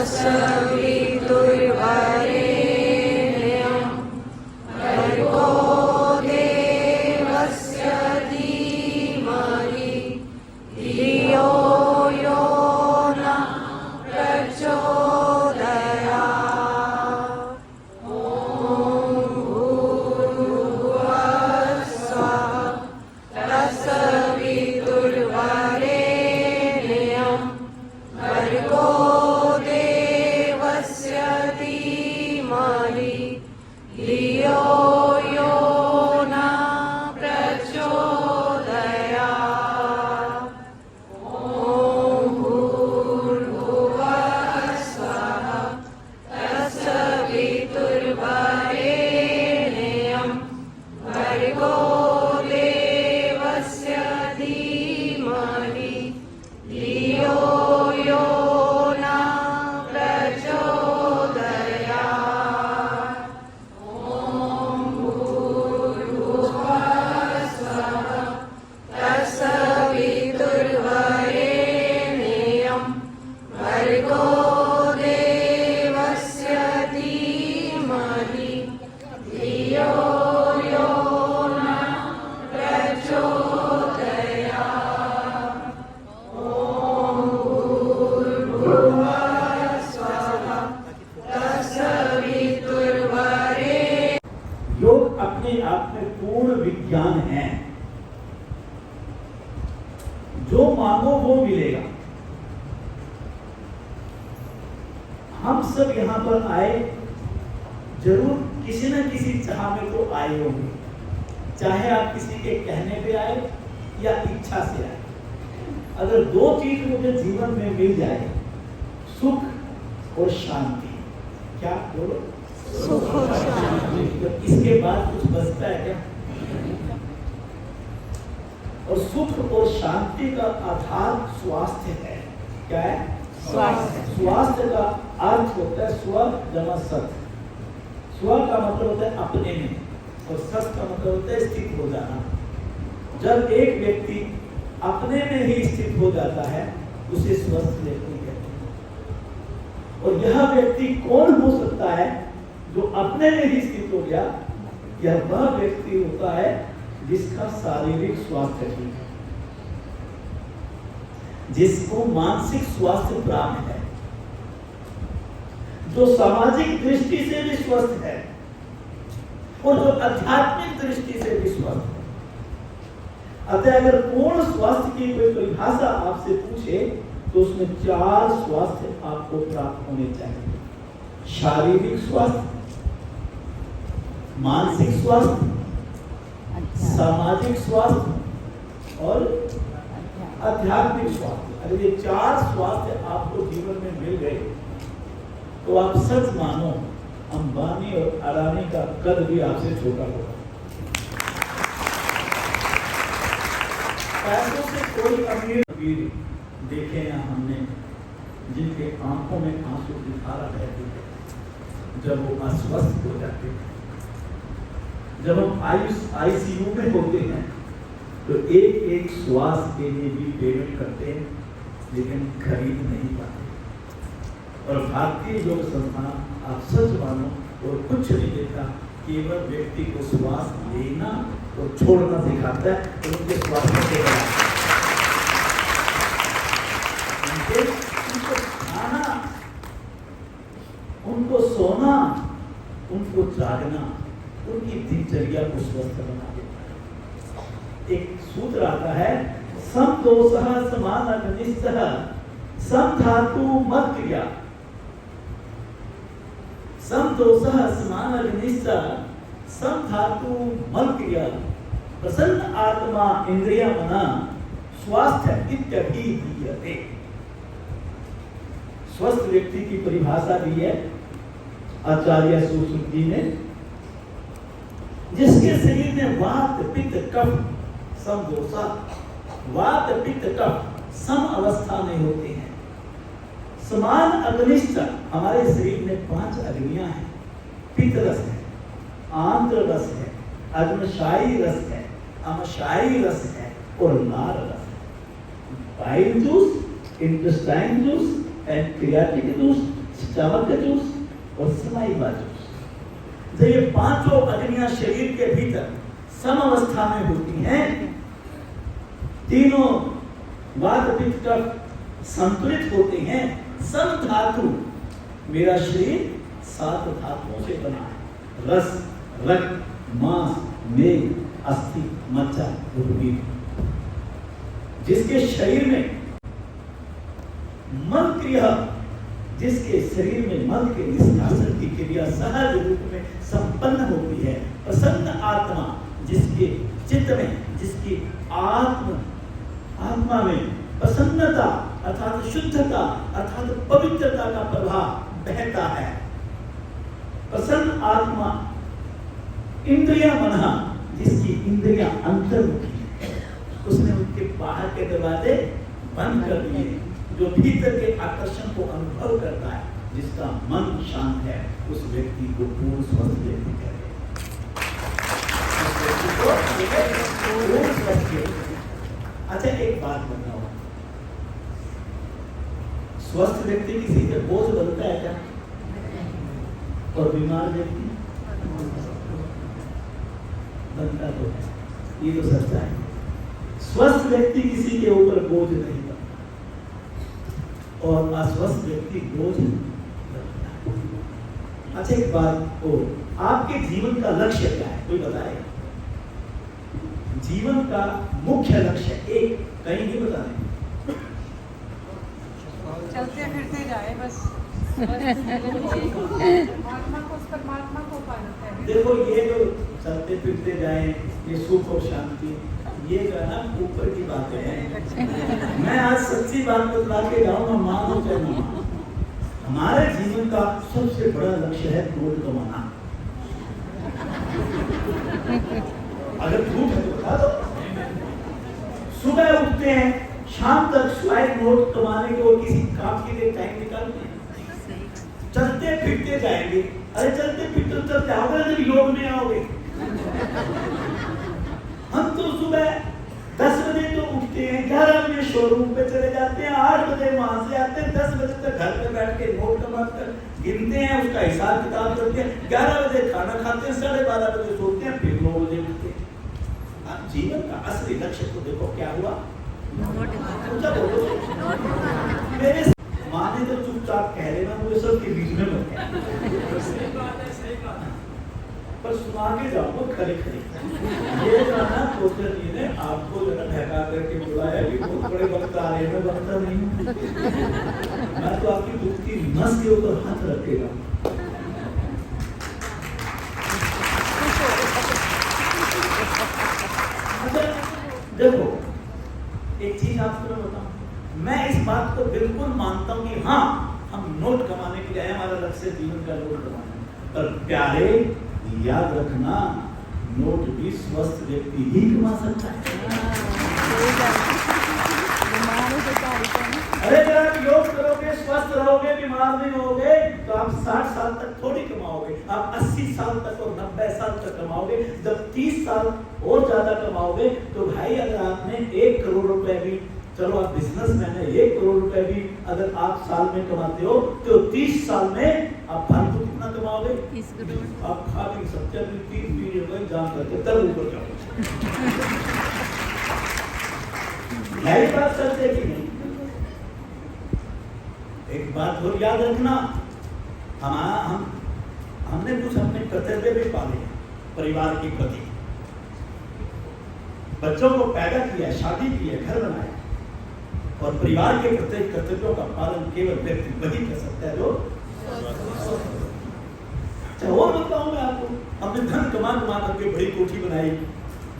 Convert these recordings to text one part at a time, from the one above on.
तत्सवितुर्वरेण्यं भर्गो देवस्य धीमहि धियो यो नः प्रचोदयात्। ॐ भूर्भुवः स्वः तत्सवितुर्वरेण्यं भर्गो देवस्य धीमहि धियो यो नः प्रचोदयात्। ॐ भूर्भुवः स्वः तत्सवितुर्वरेण्यं भर्गो देवस्य धीमहि धियो यो नः प्रचोदयात्। ॐ भूर्भुवः स्वः तत्सवितुर्वरेण्यं भर्गो देवस्य धीमहि धियो यो नः प्रचोदयात्। ॐ भूर्भुवः स्वः तत्सवितुर्वरेण्यं। योग अपने आप में पूर्ण विज्ञान है। जो मांगो वो मिलेगा। हम सब यहाँ पर आए जरूर किसी न किसी चाह में तो आए होंगे, चाहे आप किसी के कहने पे आए या इच्छा से आए। अगर दो चीज मुझे जीवन में मिल जाए, सुख और शांति, क्या बोलो? सुख और शांति। तो इसके बाद कुछ बचता है क्या? और सुख और शांति का आधार स्वास्थ्य है। क्या है? स्वास्थ्य। स्वास्थ्य का अर्थ होता है स्व जमा सत। स्व का मतलब होता है अपने में, और सत का मतलब होता है स्थित हो जाना। जब एक व्यक्ति अपने में ही स्थित हो जाता है उसे स्वस्थ व्यक्ति कहते हैं। और यह व्यक्ति कौन हो सकता है जो अपने में ही स्थित हो गया? यह वह व्यक्ति होता है जिसका शारीरिक स्वास्थ्य ठीक है, जिसको मानसिक स्वास्थ्य प्राप्त है, जो सामाजिक दृष्टि से भी स्वस्थ है और जो आध्यात्मिक दृष्टि से भी स्वस्थ है। अतः अगर पूर्ण स्वास्थ्य की कोई परिभाषा आपसे पूछे तो उसमें 4 स्वास्थ्य आपको प्राप्त होने चाहिए। शारीरिक स्वास्थ्य, मानसिक स्वास्थ्य, सामाजिक स्वास्थ्य और आध्यात्मिक स्वास्थ्य। अगर ये 4 स्वास्थ्य आपको जीवन में मिल गए तो आप सच मानो अंबानी और अडानी का कद भी आपसे छोटा होगा। पैसों से कोई अमीर देखे ना हमने जिनके आंखों में आंसू की धारा बहती है जब वो अस्वस्थ हो जाते हैं। जब हम आईसीयू में होते हैं तो एक एक श्वास के लिए भी पेमेंट करते हैं, लेकिन खरीद नहीं पाते। और भारतीय योग संस्थान, आप सच मानो, और कुछ नहीं देता, केवल व्यक्ति को श्वास लेना और छोड़ना सिखाता है। और उनके श्वास में उनको खाना, उनको सोना, उनको जागना, उनकी दिनचर्या को स्वस्थ बना देता है। एक सूत्र आता है, समदोषः समानघनिष्ठः समधातु मत्क्रिया। समदोषः समानघनिष्ठः समधातु मत्क्रिया प्रसन्न आत्मा इंद्रिय मना स्वास्थ्य इत्यभिधीयते। स्वस्थ व्यक्ति की परिभाषा दी है आचार्य सुश्रुत जी ने, जिसके शरीर में वात पित्त कफ समदोषा, वात पित्त कफ सम अवस्था में होते हैं। समान अग्निष्ठ, हमारे शरीर में 5 अग्नियां हैं। पित्त रस है, आंत्र रस है, अग्नशायी रस है, अमशायी रस है और लार रस है। Bile juice, intestine juice and pancreatic juice चावल का जूस और सलाई का जूस। जब ये पांचों अग्नियां शरीर के भीतर समअवस्था में होती हैं, तीनों वात पित्त कफ संतुलित होते हैं, सब धातु, मेरा शरीर 7 धातुओं से बना है, रस, रक्त, मांस, मेद, अस्थि, मज्जा, रुधिर। जिसके शरीर में मन क्रिया, जिसके शरीर में मन के निष्कासन की क्रिया सहज रूप में संपन्न होती है, प्रसन्न आत्मा, जिसके चित्त में, जिसकी आत्मा में प्रसन्नता अर्थात शुद्धता अर्थात पवित्रता का प्रभाव बहता है, प्रसन्न आत्मा, इंद्रिया मना, जिसकी इंद्रिया अंतर्मुखी है, उसने उनके बाहर के दरवाजे बंद कर दिए, जो भीतर के आकर्षण को अनुभव करता है, जिसका मन शांत है, उस व्यक्ति को पूर्ण स्वस्थ व्यक्ति कहते हैं। अच्छा एक बात बताओ, स्वस्थ व्यक्ति किसी पे बोझ बनता है क्या? और बीमार व्यक्ति बनता तो है, ये तो सच्चा है। स्वस्थ व्यक्ति किसी के ऊपर बोझ नहीं बनता और अस्वस्थ व्यक्ति बोझ बनता है। अच्छा एक बात और, आपके जीवन का लक्ष्य क्या है, कोई बताएगा? जीवन का मुख्य लक्ष्य एक कहीं नहीं बता रहे, चलते फिरते जाए बस, परमात्मा को पाना है। देखो ये जो चलते फिरते जाए, ये सुख और शांति, ये जो है ना ऊपर की बातें हैं। मैं आज सच्ची बात बतला के जाऊंगा, मानो चाहे ना मानो, हमारे जीवन का सबसे बड़ा लक्ष्य है करोड़ कमाना। अगर झूठ है तो बता दो। सुबह उठते हैं, शाम तक स्वाइप नोट कमाने के और किसी काम के लिए टाइम निकालते हैं, चलते फिरते जाएंगे। अरे चलते फिरते चलते आओगे जब योग में आओगे। हम तो सुबह 10 बजे तो उठते हैं, 11 बजे शोरूम पे चले जाते हैं, 8 बजे वहां से आते हैं, 10 बजे तक घर पे बैठ के नोट कमाकर गिनते हैं, उसका हिसाब किताब करते हैं, 11 बजे खाना खाते हैं, 12:30 बजे सोते हैं, फिर 9 बजे उठते हैं। अब जीवन का असली लक्ष्य तो देखो क्या हुआ। मेरे माने तो चुपचाप कह रहे ना, मुझे सबके बीच में मत कह, पर सुना के जाओ खड़े खड़े। ये जो ना कोचर जी ने आपको जो है बहका करके बुलाया कि बहुत बड़े वक्त आ रहे हैं, मैं वक्त नहीं हूँ, मैं तो आपकी दुख की नस के ऊपर हाथ रखेगा। देखो एक चीज आपको मैं बताऊं, मैं इस बात को बिल्कुल मानता हूं कि हाँ हम नोट कमाने के लिए आए, हमारा लक्ष्य जीवन का नोट कमाना, पर प्यारे याद रखना, नोट भी स्वस्थ व्यक्ति ही कमा सकता है। अरे जब आप योग करोगे, स्वस्थ रहोगे, बीमार नहीं होगे, तो आप 60 साल तक थोड़ी कमाओगे, आप 80 साल तक और 90 साल तक कमाओगे। जब 30 साल और ज्यादा कमाओगे तो भाई अगर आपने 1 करोड़ रुपए भी, चलो आप बिजनेसमैन है, 1 करोड़ रुपए भी अगर आप साल में कमाते हो तो 30 साल में आप फालतू कितना कमाओगे? 30 करोड़। आप खा भी सकते हैं, 3 रुपए जान करके तब ऊपर जाओगे। यही बात सच है कि नहीं? एक बात और याद रखना, हमने कुछ अपने कर्तव्य भी पाले परिवार के प्रति, बच्चों को पैदा किया, शादी की है, घर बनाया, और परिवार के प्रत्येक कर्तव्यों का पालन केवल व्यक्ति वही कर सकता है जो। और बताऊं मैं आपको, हमने धन कमा करके बड़ी कोठी बनाई,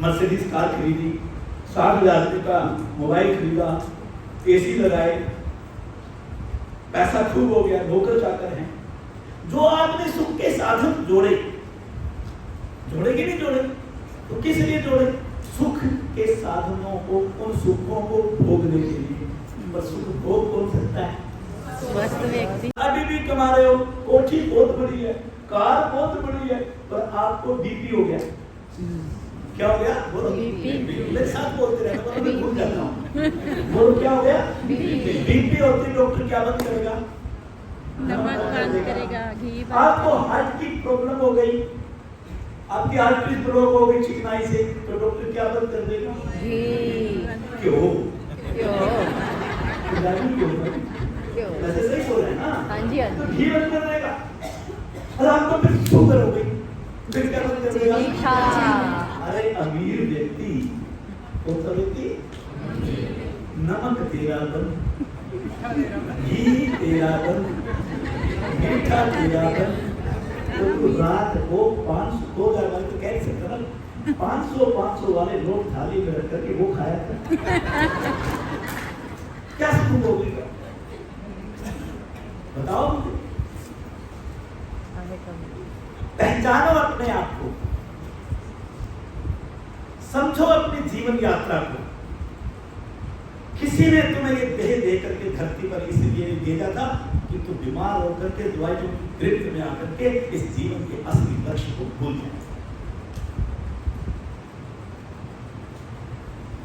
मर्सिडीज कार खरीदी, 60,000 रुपए का मोबाइल खरीदा, एसी लगाए, पैसा खूब हो गया, नौकर चाकर हैं। जो आपने सुख के साधन जोड़े कि नहीं जोड़े? तो किस लिए जोड़े? सुख के साधनों को, उन सुखों को भोगने के लिए। पर सुख भोग कौन सकता है? स्वस्थ व्यक्ति। अभी भी कमा रहे हो, कोठी बहुत बड़ी है, कार बहुत बड़ी है, पर आपको बीपी हो गया। क्या हो गया? बोलो। मेरे साथ बोलते रहना, मैं भूल जाता हूँ। बोलो क्या हो गया? बीपी होती, डॉक्टर क्या बंद करेगा? नमक घी आपको हार्ट की प्रॉब्लम हो गई, आपकी आर्टरी ब्लॉक हो गई चिकनाई से, तो डॉक्टर क्या बंद कर देगा? घी। क्यों? क्यों? क्यों? वैसे सही बोल रहे हैं ना? हाँ जी, हाँ तो जी। घी बंद कर देगा। और आपको फिर शुगर हो गई, फिर क्या बंद कर देगा? मीठा। अरे अमीर व्यक्ति, कौन सा व्यक्ति? नमक तेरा बंद, घी तेरा बंद, मीठा तेरा बंद। तो रात को 500 लगा तो कह सकता ना, 500 वाले लोग थाली में रख करके वो खाया था। क्या सुकून होगा? बताओ मुझे। पहचानो अपने आप को, समझो अपनी जीवन यात्रा को। किसी ने तुम्हें ये देह दे करके धरती पर इसलिए भेजा था कि तुम बीमार होकर के दवाई जो गिरफ्त में आकर के इस जीवन के असली लक्ष्य को भूल जाए।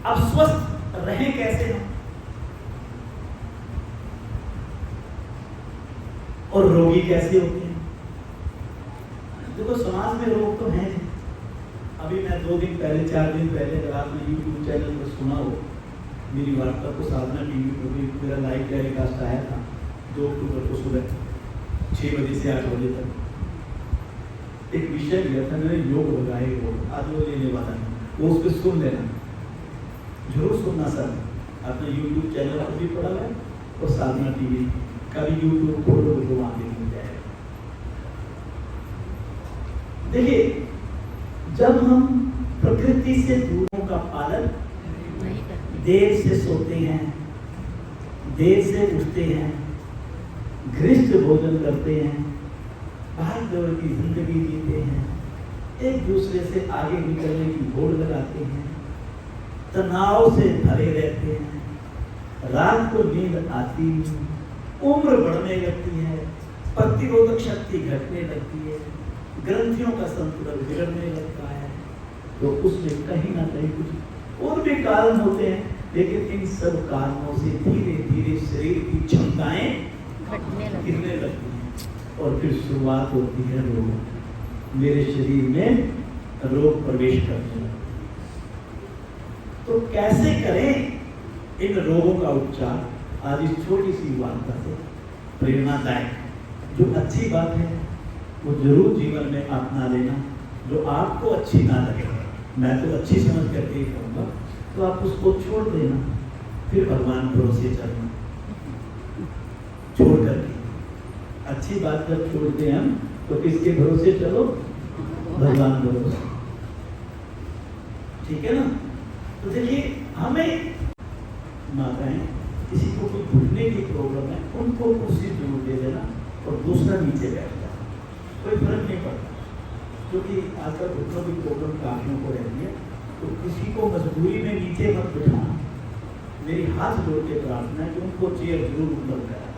अब स्वस्थ रहें कैसे हम, और रोगी कैसे होते हैं? देखो समाज में रोग तो है। अभी मैं 2 दिन पहले 4 दिन पहले अगर आपने YouTube चैनल पर सुना हो मेरी वार्ता को, साधना टीवी पर भी मेरा लाइव टेलीकास्ट आया था 2 अक्टूबर को सुबह 6 बजे से 8 बजे तक। एक विषय दिया था मैंने, योग लगाए वो आज वो लेने वाला है, वो उस पर सुन लेना, जरूर सुनना सर। अपने YouTube चैनल पर भी पड़ा है और साधना टीवी का भी YouTube खोलो तो वहाँ पे मिल जाएगा। देखिए, जब हम प्रकृति से दूरों का पालन, देर से सोते हैं, देर से उठते हैं, घृष्ट भोजन करते हैं, भाग दौड़ की जिंदगी जीते हैं, एक दूसरे से आगे निकलने की होड़ लगाते हैं, तनाव से भरे रहते हैं, रात को नींद आती नहीं, उम्र बढ़ने लगती है, प्रतिरोधक शक्ति घटने लगती है, ग्रंथियों का संतुलन बिगड़ने लगता है। तो उसमें कहीं ना कहीं कुछ और भी कारण होते हैं, लेकिन इन सब कारणों से धीरे धीरे शरीर की क्षमताएं गिरने लगती हैं और फिर शुरुआत होती है रोग। मेरे शरीर में रोग प्रवेश करने लगते। तो कैसे करें इन रोगों का उपचार? आज इस छोटी सी वार्ता से प्रेरणादायक, जो अच्छी बात है वो जरूर जीवन में अपना लेना। जो आपको अच्छी ना लगे, मैं तो अच्छी समझ करके ही कहूँगा, तो आप उसको छोड़ देना, फिर भगवान भरोसे चलना। छोड़ करके अच्छी बात जब छोड़ते हैं हम, तो किसके भरोसे चलो? भगवान भरोसे। ठीक है ना? तो देखिए, हमें माताएं किसी को कोई घुटने की प्रॉब्लम है, उनको कुर्सी जरूर दे देना और दूसरा नीचे बैठ जाए, कोई फर्क नहीं पड़ता। क्योंकि आजकल घुटनों की प्रॉब्लम काफियों को रहती है, तो किसी को मजबूरी में नीचे मत बिठाना। मेरी हाथ जोड़ के प्रार्थना है कि उनको चेयर जरूर उपलब्ध करा।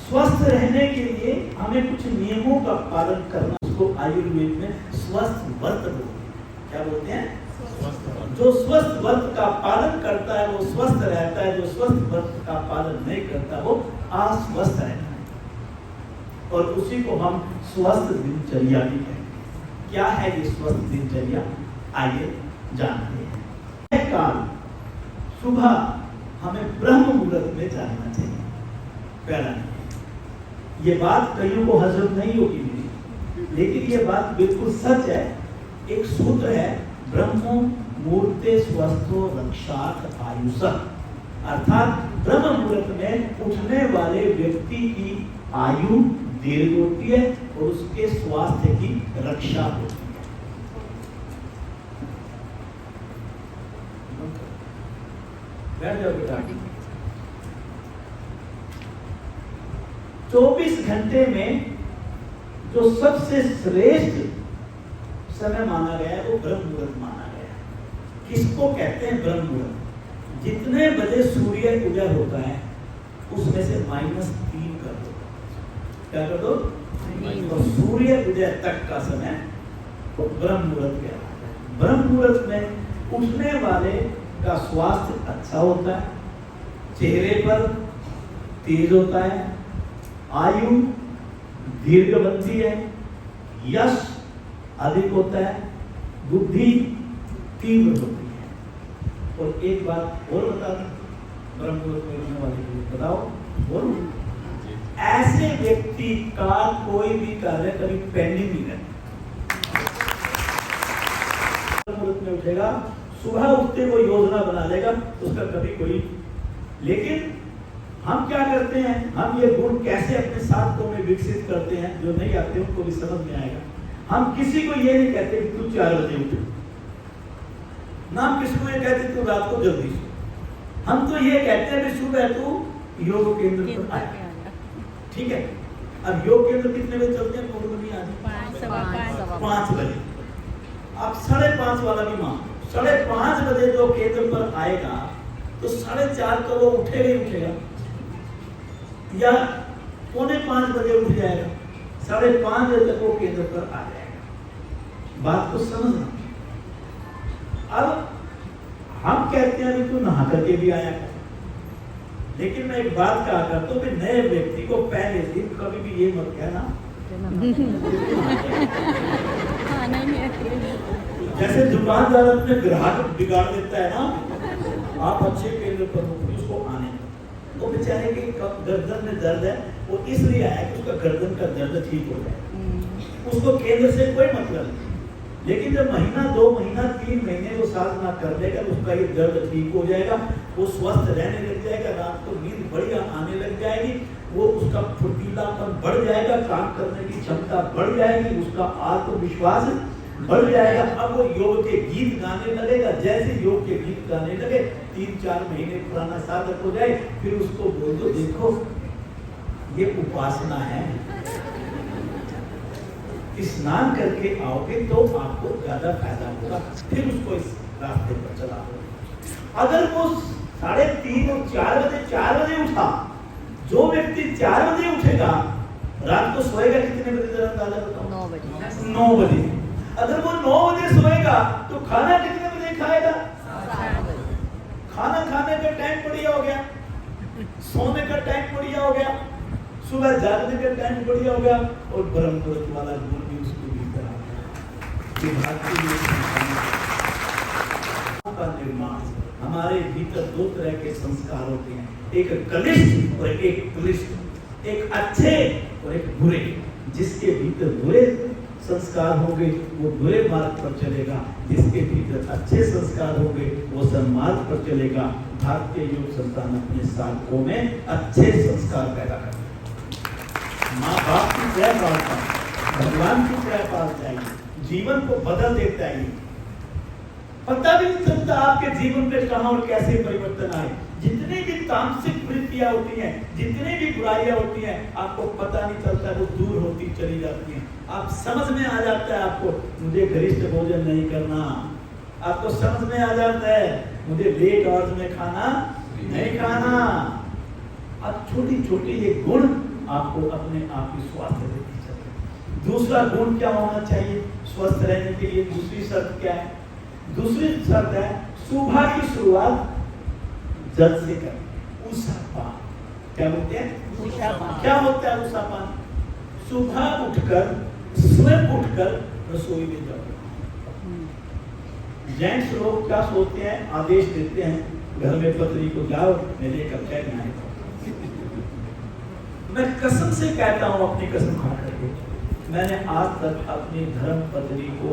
स्वस्थ रहने के लिए हमें कुछ नियमों का पालन करना, उसको आयुर्वेद में स्वस्थ व्रत बोलते हैं। क्या बोलते हैं? जो स्वस्थ व्रत का पालन करता है वो स्वस्थ रहता है, जो स्वस्थ व्रत का पालन नहीं करता वो अस्वस्थ रहता है। और उसी को हम स्वस्थ दिनचर्या भी कहते हैं। क्या है ये स्वस्थ दिनचर्या? आइए जानते हैं। काल सुबह हमें ब्रह्म मुहूर्त में जाना चाहिए। पहला, ये बात कईयों को हजम नहीं होगी मेरी, लेकिन ये बात बिल्कुल सच है। एक सूत्र है, ब्रह्म मुहूर्ते स्वस्थो रक्षात आयुषः, अर्थात ब्रह्म मुहूर्त में उठने वाले व्यक्ति की आयु दीर्घ होती है और उसके स्वास्थ्य की रक्षा होती है। बैठ जाओ बेटा। 24 घंटे में जो सबसे श्रेष्ठ समय माना गया है वो ब्रह्म मुहूर्त माना गया है। किसको कहते हैं ब्रह्म मुहूर्त? जितने बजे सूर्य उदय होता है उसमें से -3 कर दो। क्या कर दो? और सूर्य उदय तक का समय ब्रह्म मुहूर्त कहलाता है। ब्रह्म मुहूर्त में उठने वाले का स्वास्थ्य अच्छा होता है, चेहरे पर तेज होता है, आयु दीर्घ बनती है, यश अधिक होता है, बुद्धि तीव्र होती है। और एक बात और बता दूं, ब्रह्ममुहूर्त में उठने वाले को बताओ, बोलो, ऐसे व्यक्ति का कोई भी कार्य कभी पेंडिंग नहीं रहता। ब्रह्ममुहूर्त में उठेगा, सुबह उठते वो योजना बना लेगा, उसका कभी कोई। लेकिन हम क्या करते हैं, हम ये गुण कैसे अपने साथियों में विकसित करते हैं, जो नहीं आते उनको भी समझ में आएगा। हम किसी को ये नहीं कहते कि तू 4 बजे उठे, ना हम किसी को ये कहते तू रात को जल्दी सो। हम तो ये कहते हैं कि सुबह तू योग केंद्र पर आए, ठीक है। अब योग केंद्र कितने बजे चलते हैं? 5 बजे। अब 5:30 वाला भी मान, 5:30 बजे जो केंद्र पर आएगा तो 4:30 तो वो उठेगा ही उठेगा, या 4:45 बजे उठ जाएगा, 5:30 बजे तक वो केंद्र पर आ जाएगा। बात को समझना। अब हम कहते हैं तू नहा करके भी आया कर, लेकिन मैं एक बात कहा करता हूँ, नए व्यक्ति को पहले दिन कभी भी ये मत कहना जैसे दुकानदार अपने ग्राहक बिगाड़ देता है ना, आप अच्छे केंद्र पर हो उसको आने दो। वो बेचारे के गर्दन में दर्द है, वो इसलिए आया कि उसका गर्दन का दर्द ठीक हो जाए, उसको केंद्र से कोई मतलब नहीं। लेकिन जब महीना 2 महीना 3 महीने वो साधना कर लेगा, उसका ये दर्द ठीक हो जाएगा, वो स्वस्थ रहने लग जाएगा, रात को नींद बढ़िया आने लग जाएगी, वो उसका फुर्तीलापन बढ़ जाएगा, काम करने की क्षमता बढ़ जाएगी, उसका आत्मविश्वास बढ़ जाएगा। अब वो योग के गीत गाने लगेगा। जैसे योग के गीत गाने लगे, 3-4 महीने पुराना साधक हो जाए, फिर उसको बोल दो देखो ये उपासना है, स्नान करके आओगे तो आपको ज्यादा फायदा होगा, फिर उसको इस रास्ते पर चला दो। अगर वो 3:30 और 4 बजे उठा, जो व्यक्ति 4 बजे उठेगा रात को सोएगा कितने बजे? जरा अंदाजा बताओ। 9 बजे। अगर वो 9 बजे सोएगा तो खाना कितने बजे खाएगा? 7 बजे। खाना खाने का टाइम बढ़िया हो गया, सोने का टाइम बढ़िया हो गया, सुबह जागने का टाइम बढ़िया हो गया, और ब्रह्ममुहूर्त वाला गुण भी उसको भीतर आ गया। का निर्माण, हमारे भीतर 2 तरह के संस्कार होते हैं, एक कनिष्ठ और एक क्लिष्ट, एक अच्छे और एक बुरे। जिसके भीतर बुरे संस्कार होंगे वो बुरे मार्ग पर चलेगा, जिसके भीतर अच्छे संस्कार होंगे वो सन्मार्ग पर चलेगा। भारतीय योग संस्थान अपने साधकों में अच्छे संस्कार पैदा करता है। माँ बाप की जय पालता है, भगवान की जय पालता है, जीवन को बदल देता है। पता भी नहीं चलता आपके जीवन में कहां और कैसे परिवर्तन आए। जितनी भी तामसिक वृत्तियां होती हैं, जितनी भी बुराइयां होती हैं, आपको पता नहीं चलता, वो दूर होती चली जाती हैं। आप समझ में आ जाता है आपको मुझे गरिष्ठ भोजन नहीं करना, आपको समझ में आ जाता है मुझे लेट आवर्स में खाना नहीं खाना। अब छोटी छोटी ये गुण आपको अपने आप ही स्वास्थ्य देती चले। दूसरा गुण क्या होना चाहिए स्वस्थ रहने के लिए? दूसरी शर्त क्या है? दूसरी शर्त है सुबह की शुरुआत जल से करें। उषापान क्या बोलते हैं? उषापान। क्या होता है उषापान? सुबह उठकर स्वयं उठकर रसोई में जाओ। जेंट्स लोग क्या सोचते हैं, आदेश देते हैं घर में पत्नी को जाओ मेरे कब चाय बनाए। मैं कसम से कहता हूं, अपनी कसम खा करके, मैंने आज तक अपनी धर्म पत्नी को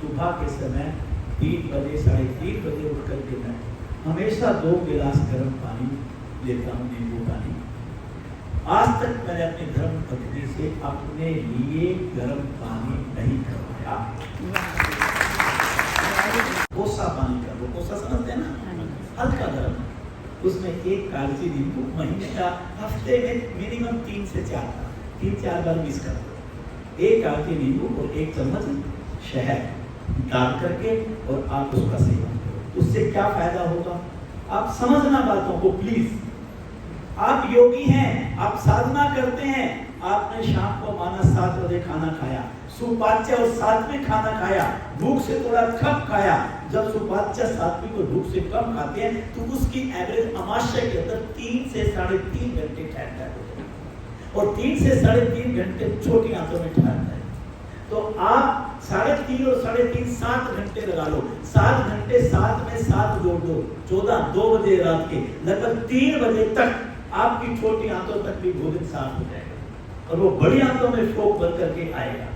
सुबह के समय 3 बजे 3:30 बजे उठ कर देना है। हमेशा 2 गिलास गर्म पानी लेता हूँ, नींबू पानी। आज तक मैंने अपनी धर्म पत्नी से अपने लिए गर्म पानी नहीं करवाया। कोसा पानी कर लो, कोसा समझते हैं ना, हल्का गर्म, उसमें 1 कागजी नींबू, महीने का हफ्ते में मिनिमम 3 से 4 बार मिक्स कर दो। 1 कागजी नींबू और 1 चम्मच शहद डाल करके और आप उसका सेवन करो। उससे क्या फायदा होगा आप समझना बातों को प्लीज। आप योगी हैं, आप साधना करते हैं, आपने शाम को माना 7 बजे खाना खाया, सुपाच्य और सात्विक खाना खाया, भूख से थोड़ा कम खाया। जब सुपाच्य सात्विक और भूख से कम खाते हैं तो उसकी एवरेज अमाशय के अंदर 3 से 3.5 घंटे ठहरता है और 3 से 3.5 घंटे छोटी आंतों में ठहरता है। तो आप 3.5 और 3.5 7 घंटे लगा लो। 7 घंटे 7 में 7 जोड़ दो, 14, 2 बजे रात के लगभग 3 बजे तक आपकी छोटी आंतों तक भी भोजन साफ हो जाएगा और वो बड़ी आंतों में फोक बन करके आएगा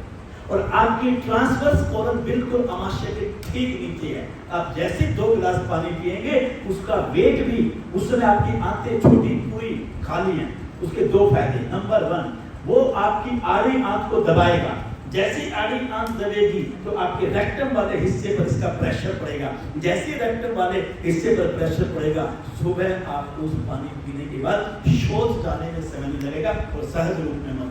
और आपकी ट्रांसवर्स कॉलम बिल्कुल अमाशय के ठीक नीचे है। आप जैसे 2 गिलास पानी पिएंगे उसका वेट भी उस समय आपकी आंतें छोटी पूरी खाली हैं। उसके 2 फायदे, नंबर 1 वो आपकी आड़ी आंत को दबाएगा। जैसे आड़ी आंत दबेगी तो आपके रेक्टम वाले हिस्से पर इसका प्रेशर पड़ेगा। जैसे रेक्टम वाले हिस्से पर प्रेशर पड़ेगा सुबह आपको उस पानी पीने के बाद शौच जाने में समय नहीं लगेगा और सहज रूप में मत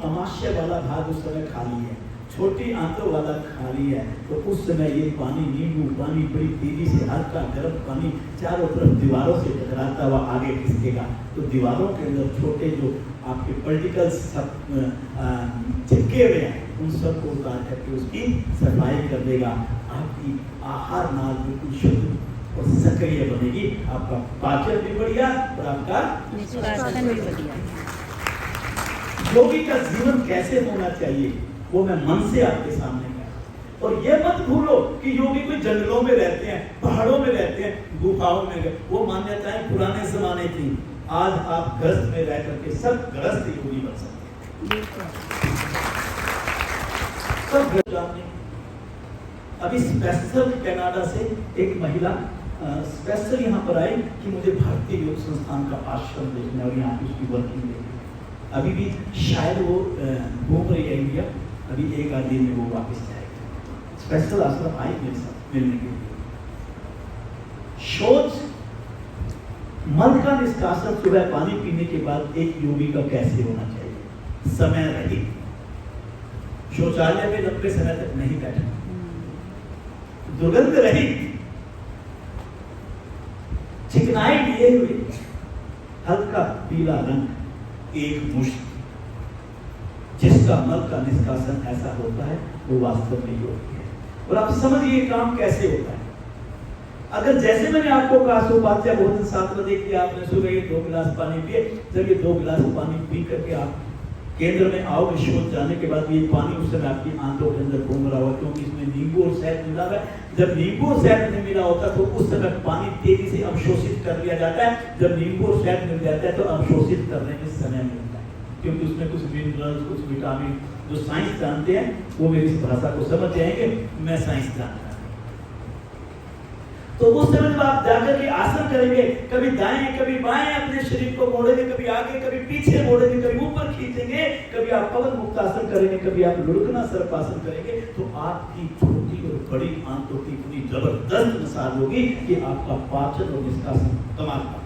अमाशय वाला भाग उस समय खाली है, छोटी आंतों वाला खाली है। तो उस समय ये पानी, नींबू पानी बड़ी तेजी से हल्का गर्म पानी चारों तरफ दीवारों से टकराता हुआ आगे खिसकेगा। तो दीवारों के अंदर छोटे जो आपके पार्टिकल्स चिपके हुए हैं उन सबको उतार करके उसकी सफाई कर देगा। आपकी आहार नाल बिल्कुल शुद्ध और सक्रिय बनेगी। आपका पाचन भी बढ़िया और आपका निष्कासन भी बढ़िया। योगी का जीवन कैसे होना चाहिए वो मैं मन से आपके सामने कहा। और ये मत भूलो कि योगी कोई जंगलों में रहते हैं, पहाड़ों में रहते हैं, गुफाओं में गए। वो मान्यताएं पुराने जमाने की। आज आप ग्रस्त में रह करके सब ग्रस्त योगी बन सकते हैं। सब ग्रस्त। अभी स्पेशल कनाडा से एक महिला स्पेशल यहाँ पर आई कि मुझे भारतीय योग संस्थान का आश्रम देखना और यहाँ की उसकी वर्किंग देखनी। अभी भी शायद वो घूम रही है इंडिया, अभी 1 दिन में वो वापस जाएगी। स्पेशल आश्रम आई मेरे साथ मिलने के लिए। शौच मल का निष्कासन सुबह पानी पीने के बाद एक योगी का कैसे होना चाहिए? समय रहित, शौचालय में लंबे समय तक नहीं बैठना, दुर्गंध रहित, चिकनाई लिए हुए, हल्का पीला रंग, एक मुश्त। जिसका मल का निष्कासन ऐसा होता है वो वास्तव में योगी है। और आप समझिए काम कैसे होता है। अगर जैसे मैंने आपको कहा सुपाच्य भोजन 7 बजे किया, आपने सुबह ये 2 गिलास पानी पिए। जब ये 2 गिलास पानी पी करके आप केंद्र में आओगे, शौच जाने के बाद ये पानी उस समय आपकी आंतों के अंदर घूम रहा होगा क्योंकि इसमें नींबू और शहद मिला हुआ है। जब नींबू और शहद नहीं मिला होता तो उस समय पानी तेजी से अवशोषित कर लिया जाता है। जब नींबू और शहद मिल जाता है तो अवशोषित करने में समय मिलता है क्योंकि उसमें कुछ मिनरल्स, कुछ विटामिन, जो साइंस जानते हैं वो मेरी इस भाषा को समझ जाएंगे, मैं साइंस जानता हूं। तो उस समय जब आप जाकर के आसन करेंगे, कभी दाएं कभी बाएं अपने शरीर को मोड़ेंगे, कभी आगे कभी पीछे मोड़ेंगे, कभी ऊपर खींचेंगे, कभी आप पवन मुक्त आसन करेंगे, कभी आप लुढ़कना सर्पासन करेंगे, तो आपकी छोटी और बड़ी आंतों की पूरी जबरदस्त मसाज होगी कि आपका पाचन और निष्कासन कमाल का।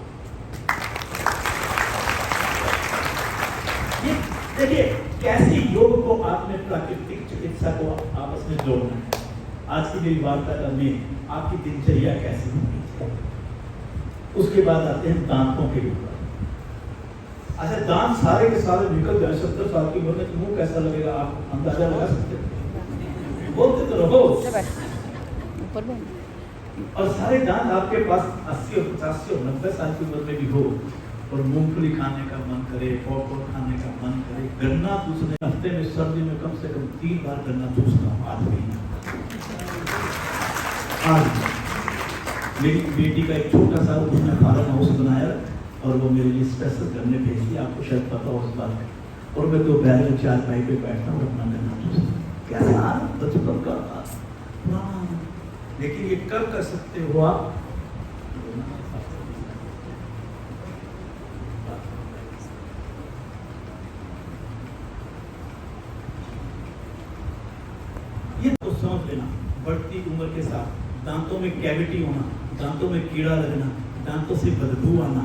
देखिए कैसे योग को आपने प्राकृतिक चिकित्सा को आपस में जोड़ना है। आज की मेरी वार्ता का में आपकी दिनचर्या कैसी होगी। उसके बाद आते हैं दांतों के ऊपर। अच्छा, दांत सारे के सारे निकल जाए 70 साल की उम्र में तो मुंह कैसा लगेगा आप अंदाजा लगा सकते हैं? बोलते तो रहो। और सारे दांत आपके पास 80 और 85 और 90 साल की उम्र में भी हो और मूंगफली खाने का मन करे, पॉपकॉर्न खाने का मन करे, गन्ना चूसने, हफ्ते में सर्दी में कम से कम 3 बार गन्ना चूसता हूँ आज महीना। मेरी बेटी का एक छोटा सा उसने फार्म हाउस बनाया और वो मेरे लिए स्पेशल गन्ने भेजी, आपको शायद पता हो उस बात में। और मैं 2 बैरल 4 पाई पे बैठता हूँ अपना गन्ना चूसता। कैसा बचपन का पुराना, लेकिन ये कब कर सकते हो आप? ये तो समझ लेना, बढ़ती उम्र के साथ दांतों में कैविटी होना, दांतों में कीड़ा लगना, दांतों से बदबू आना,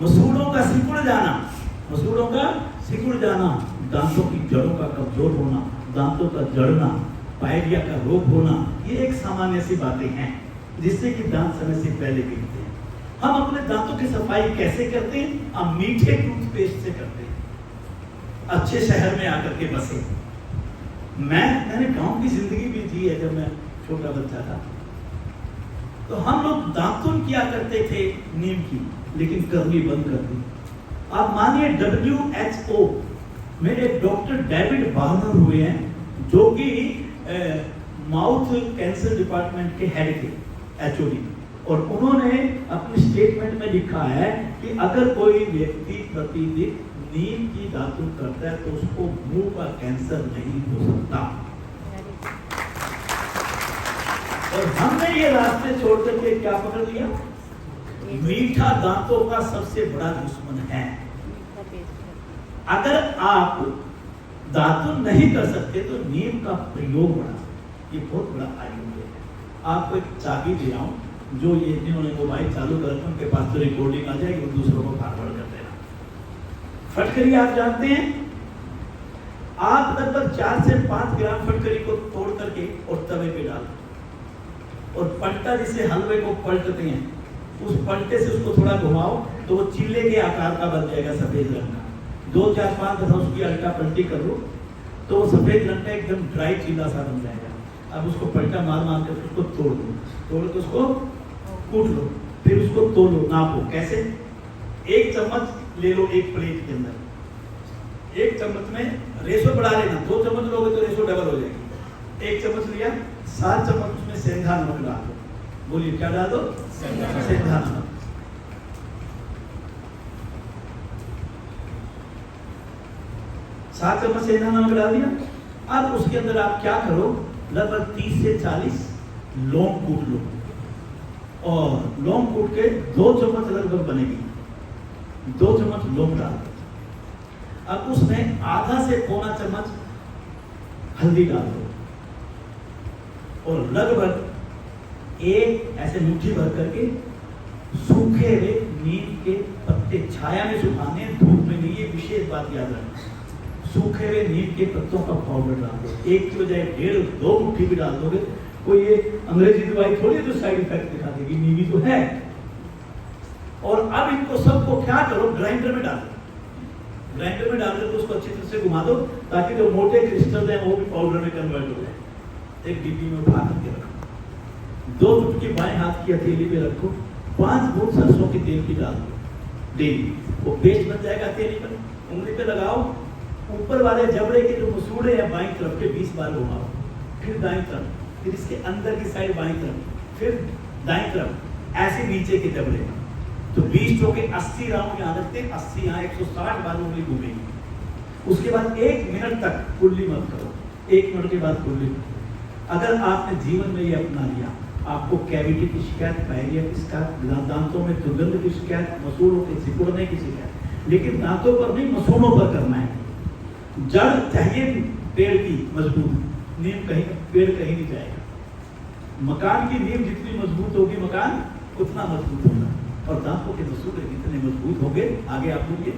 मसूड़ों का सिकुड़ जाना, मसूड़ों का सिकुड़ जाना, दांतों की जड़ों का कमजोर होना, दांतों का जड़ना, पायरिया का रोग होना, ये एक सामान्य सी बातें हैं जिससे कि दांत समय से पहले गिरते हैं। हम अपने दांतों की सफाई कैसे करते हैं? हम मीठे टूथपेस्ट से करते हैं। अच्छे शहर में आकर के बसे। मैंने गांव की जिंदगी भी जी है जब मैं छोटा बच्चा था। तो हम लोग दातुन किया करते थे नीम की, लेकिन करनी बंद कर दी। आप मानिए WHO में एक डॉक्टर डेविड वार्नर हुए हैं, जो कि माउथ कैंसर डिपार्टमेंट के हेड थे, HOD, और उन्होंने अपने स्टेटमेंट में लिखा है कि अगर कोई व्यक्ति प्रतिदिन नीम की दातुन करता है तो उसको मुंह का कैंसर नहीं हो सकता। और हमने ये रास्ते छोड़ करके क्या पकड़ लिया? मीठा दांतों का सबसे बड़ा दुश्मन है। अगर आप दातुन नहीं कर सकते तो नीम का प्रयोग बड़ा, ये बहुत बड़ा आयुर्वेद है। आपको एक चाबी दे रहा हूं, जो ये जिन्होंने मोबाइल चालू कर रखा उनके पास तो रिकॉर्डिंग आ जाएगी, वो दूसरों को फॉरवर्ड कर देना। फटकरी आप जानते हैं, आप लगभग 4 से 5 ग्राम फटकरी को तोड़ करके और तवे पे डाल, और पलटा जिसे हलवे को पलटते हैं, उस पलटे से उसको थोड़ा घुमाओ तो वो चिल्ले के आकार का बन जाएगा, सफेद रंग का। 2, 4, 5 दफा उसकी अल्टा पलटी कर लो तो वो सफेद रंग का एकदम ड्राई चिल्ला सा बन जाएगा। अब उसको पलटा मार मार कर उसको तोड़ दो, तोड़ के उसको कूट लो, फिर उसको तोलो, नापो। कैसे? 1 चम्मच ले लो एक प्लेट के अंदर, 1 चम्मच में रेशो बढ़ा लेना, 2 चम्मच लोगे तो रेशो डबल हो जाएगी। 1 चम्मच लिया, 7 चम्मच उसमें सेंधा नमक डाल दो। बोलिए क्या डाल दो? सेंधा नमक। 7 चम्मच सेंधा नमक डाल दिया। अब उसके अंदर आप क्या करो, लगभग 30 से 40 लौंग कूट लो, और लौंग कूट के 2 चम्मच लगभग बनेगी, 2 चम्मच लौंग डाल दो। अब उसमें आधा से पौना चम्मच हल्दी डाल दो, और लगभग एक ऐसे मुट्ठी भर करके सूखे हुए नीम के पत्ते, छाया में सुखाने, धूप में नहीं, ये विशेष बात याद रखना। सूखे हुए नीम के पत्तों का पाउडर डाल दो, 1 की बजाय 1.5, 2 मुट्ठी भी डाल दोगे। कोई ये अंग्रेजी दवाई थोड़ी तो साइड इफेक्ट दिखा देगी, नीमी तो है। और अब इनको सबको क्या करो, ग्राइंडर में डाल दो। ग्राइंडर में डाल दो, उसको अच्छी तरह से घुमा दो, ताकि जो मोटे क्रिस्टल हैं वो भी पाउडर में कन्वर्ट हो जाए। एक डिब्बी में उठा करके रखो, 2 चुटकी बाएं हाथ की हथेली पे रखो, 5 बूंद सरसों के तेल की डाल दो डेली, वो पेस्ट बन जाएगा हथेली पर। उंगली पे लगाओ, ऊपर वाले जबड़े के जो मसूड़े हैं बाईं तरफ के 20 बार घुमाओ, फिर दाईं तरफ, फिर इसके अंदर की साइड बाईं तरफ, फिर दाईं तरफ, ऐसे नीचे के जबड़े। तो 20 चौके 80 राउंड यहाँ रखते हैं, 80 यहाँ, 160 बार उंगली घूमेगी। उसके बाद 1 मिनट तक कुल्ली मत करो, 1 मिनट के बाद कुल्ली। अगर आपने जीवन में ये अपना लिया, आपको कैविटी की शिकायत, पायरिया की शिकायत, दांतों में दुर्गंध की शिकायत, मसूड़ों के सिकुड़ने की शिकायत, लेकिन दांतों पर नहीं, मसूड़ों पर करना है। जड़ चाहिए पेड़ की मजबूत, नीम कहीं, पेड़ कहीं नहीं जाएगा। मकान की नींव जितनी मजबूत होगी, मकान उतना मजबूत होगा, और दांतों के मसूड़े जितने मजबूत होंगे, आगे आप बोलिए,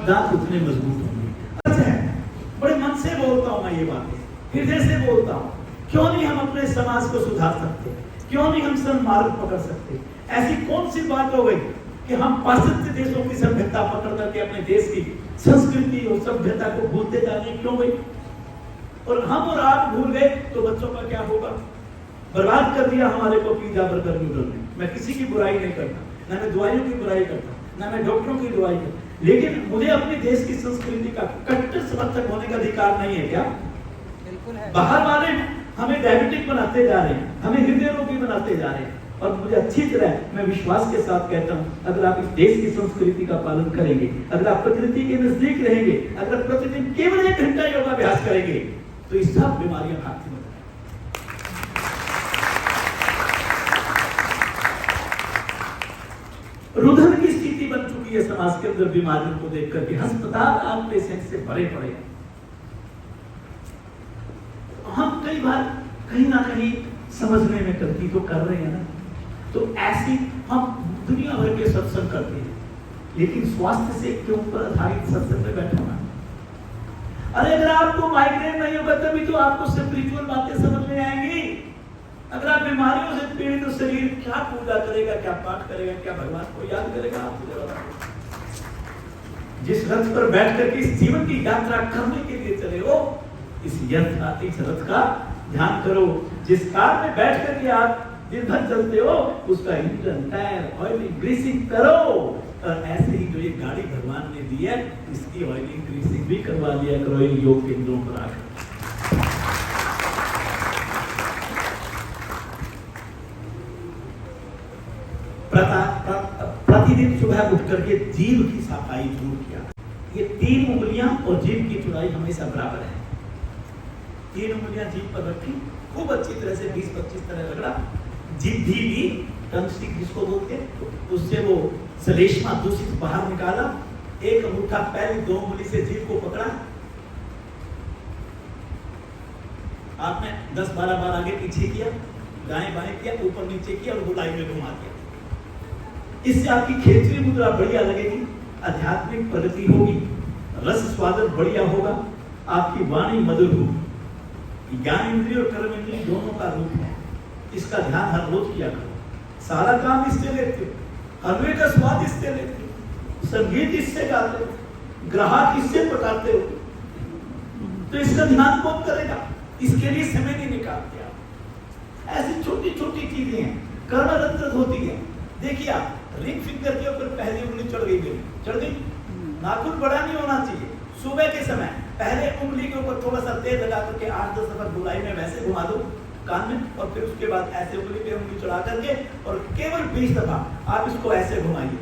दांत उतने मजबूत होंगे। अच्छा है, बड़े मन से बोलता हूँ मैं ये बातें, हृदय से बोलता हूँ। क्यों नहीं हम अपने समाज को सुधार सकते? क्यों नहीं हम सन्मार्ग पकड़ सकते? ऐसी कौन सी बात हो गई कि हम पाश्चात्य देशों की सभ्यता पकड़ करके अपने देश की संस्कृति और सभ्यता को भूलते जा रहे? क्यों गई? और हम और आप भूल गए तो बच्चों का क्या होगा? बर्बाद कर दिया हमारे को पिज्जा बर्गर नूडल ने। मैं किसी की बुराई नहीं करता, ना मैं दवाइयों की बुराई करता, ना मैं डॉक्टरों की बुराई करता, लेकिन मुझे अपने देश की संस्कृति का कट्टर समर्थक होने का अधिकार नहीं है क्या? बिल्कुल है। बाहर वाले हमें डायबिटिक बनाते जा रहे हैं, हमें हृदय रोगी बनाते जा रहे हैं, और मुझे अच्छी तरह, मैं विश्वास के साथ कहता हूं, अगर आप इस देश की संस्कृति का पालन करेंगे, अगर आप प्रकृति के नजदीक रहेंगे, अगर प्रतिदिन केवल 1 घंटा योगाभ्यास करेंगे, तो ये सब बीमारियां खत्म हो जाएंगी। रुधन की स्थिति बन चुकी है समाज के अंदर बीमारियों को देख करके, अस्पताल आप पेशेंट से भरे पड़े हैं। हम कई बार कहीं ना कहीं समझने में गलती तो कर रहे हैं ना, तो ऐसी हम दुनिया भर के सत्संग करते हैं, लेकिन स्वास्थ्य से के ऊपर आधारित सत्संग में बैठो ना। अरे अगर आपको माइग्रेन नहीं होगा तभी तो आपको स्पिरिचुअल बातें समझ में आएंगी। अगर आप बीमारियों से पीड़ित तो शरीर क्या पूजा करेगा, क्या पाठ करेगा, क्या भगवान को याद करेगा? आप जिस रथ पर बैठ करके इस जीवन की यात्रा करने के लिए चले हो, इस रथ का ध्यान करो। जिस कार में बैठ करके आप दिन भर चलते हो, उसका इंजन, टायर, ऑयलिंग, ग्रीसिंग करो। और ऐसे ही जो ये गाड़ी भगवान ने दी है, इसकी ऑयलिंग, ग्रीसिंग भी करवा लिया करो इन योग केंद्रों पर आकर। प्रतिदिन सुबह उठ करके जीभ की सफाई जरूर किया। ये 3 उंगलियां और जीभ की चौड़ाई हमेशा बराबर है। 3 उंगलियां जीभ पर रखी, खूब अच्छी तरह से 20-25 तरह रगड़ा। जिद्दी भी टंग स्टिक जिसको बोलते हैं, उससे वो श्लेष्मा दूषित बाहर निकाला। एक अंगूठा पहले 2 उंगली से जीभ को पकड़ा। आपने 10-12 बार आगे पीछे किया, दाएं बाएं किया, ऊपर नीचे किया और गोलाई में घुमा दिया। इससे आपकी खेचरी मुद्रा बढ़िया लगेगी, आध्यात्मिक प्रगति होगी, रस स्वादन बढ़िया होगा, आपकी वाणी मधुर होगी। ज्ञान इंद्रिय और कर्म इंद्रिय दोनों का रूप है, इसका ध्यान हर रोज किया करो। सारा काम इससे लेते हो, हलवे का स्वाद इससे लेते हो, संगीत इससे गाते हो, ग्राहक इससे पटाते हो, तो इसका ध्यान कौन करेगा? इसके लिए समय नहीं निकालते आप। ऐसी छोटी छोटी चीजें हैं, कर्णरंध्र होती है। देखिए आप रिंग फिंगर के ऊपर पहली उंगली चढ़ गई, चढ़ गई, नाखून बड़ा नहीं होना चाहिए। सुबह के समय पहले उंगली के ऊपर थोड़ा सा तेल लगा करके 8-10 दफा बुलाई में वैसे घुमा दो कान में, और फिर उसके बाद ऐसे उंगली पे उंगली चढ़ा करके और केवल 20 दफा आप इसको ऐसे घुमाइए।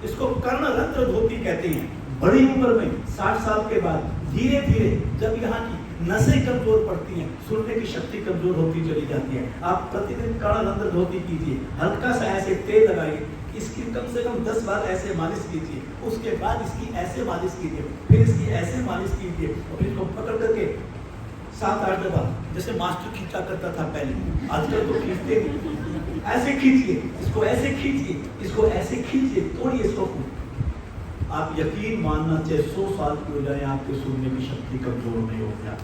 इसको कर्णरंध्र धोती कहते हैं। बड़ी उम्र में 60 साल के बाद धीरे धीरे जब यहाँ की नसें कमजोर पड़ती हैं, सुनने की शक्ति कमजोर होती चली जाती है, आप प्रतिदिन कर्णरंध्र धोती कीजिए, हल्का सा ऐसे तेल लगाइए, इसकी कम से कम 10 बार ऐसे मालिश कीजिए, उसके बाद इसकी ऐसे मालिश कीजिए, फिर इसकी ऐसे मालिश कीजिए, और फिर इसको पकड़ करके 7-8 दफा, जैसे मास्टर खींचा करता था पहले, आजकल तो खींचते नहीं, ऐसे खींचिए, इसको ऐसे खींचिए, इसको ऐसे खींचिए, तोड़िए इसको। आप यकीन मानना चाहे 100 साल की हो जाए, आपके सुनने की शक्ति कमजोर नहीं होगी। आप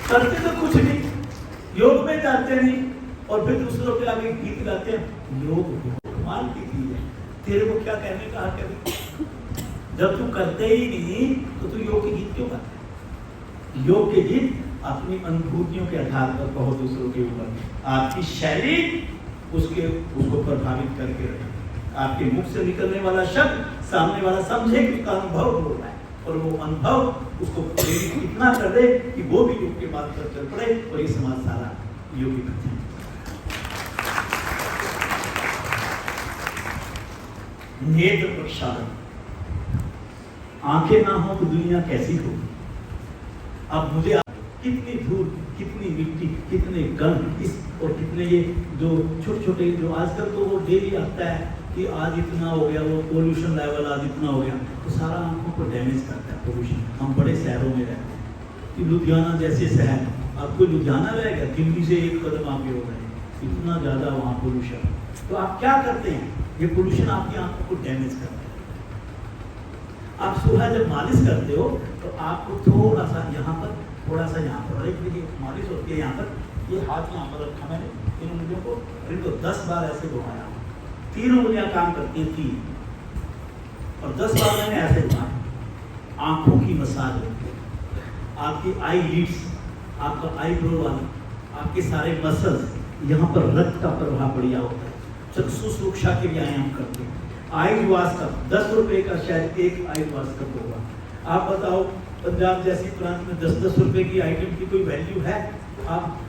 करते तो कुछ नहीं, योग में जाते नहीं, और फिर दूसरों के आगे गीत गाते हैं। योग कमाल की चीज है, तेरे को क्या कहने का हक है? जब तू करते ही नहीं तो तू योग के गीत क्यों गाते? योग के गीत अपनी अनुभूतियों के आधार पर कहो दूसरों के ऊपर, आपकी शैली उसको प्रभावित करके रहे। आपके मुख से निकलने वाला शब्द सामने वाला समझे कि उसका अनुभव हो रहा है, और वो अनुभव उसको प्रेरित इतना कर दे कि वो भी योग के मार्ग पर चल पड़े, और ये समाज सारा योगी बन जाए। नेत्र प्रक्षालन, आंखें ना हो तो दुनिया कैसी होगी? अब मुझे कितनी धूल, कितनी मिट्टी, कितने गंध, इस और कितने ये जो छोटे छोटे जो आजकल तो वो डेली आता है कि आज इतना हो गया, वो पोल्यूशन लेवल आज इतना हो गया, तो सारा आंखों को डैमेज करता है पोल्यूशन। हम बड़े शहरों में रहते हैं कि लुधियाना जैसे शहर, आपको लुधियाना रहेगा, दिल्ली से 1 कदम आगे हो रहे हैं, इतना ज़्यादा वहाँ पोल्यूशन। तो आप क्या करते हैं? ये पोल्यूशन आपकी आंखों को डैमेज करता है। आप सुबह जब मालिश करते हो तो आपको थोड़ा सा यहाँ पर, थोड़ा सा यहाँ पर, एक देखिए मालिश होती है यहाँ पर, ये हाथ यहाँ पर रखा मैंने, 3 उंगलियों को, इनको 10 बार ऐसे घुमाया। 3 उंगलियां काम करती हैं, 3, और 10 बार मैंने ऐसे घुमाया। आंखों की मसाज होती है, आपकी आई लिड्स, आपका आईब्रो वाला, आपके सारे मसल्स, यहाँ पर रक्त का प्रवाह बढ़िया होता है। चक्षु सुरक्षा के लिए आयाम करते हैं। आइज वाश कप 10 रुपए का शायद एक आइज वाश कप होगा। आप बताओ, पंजाब जैसी प्रांत में 10-10 रुपए की आइटम की कोई वैल्यू है? आप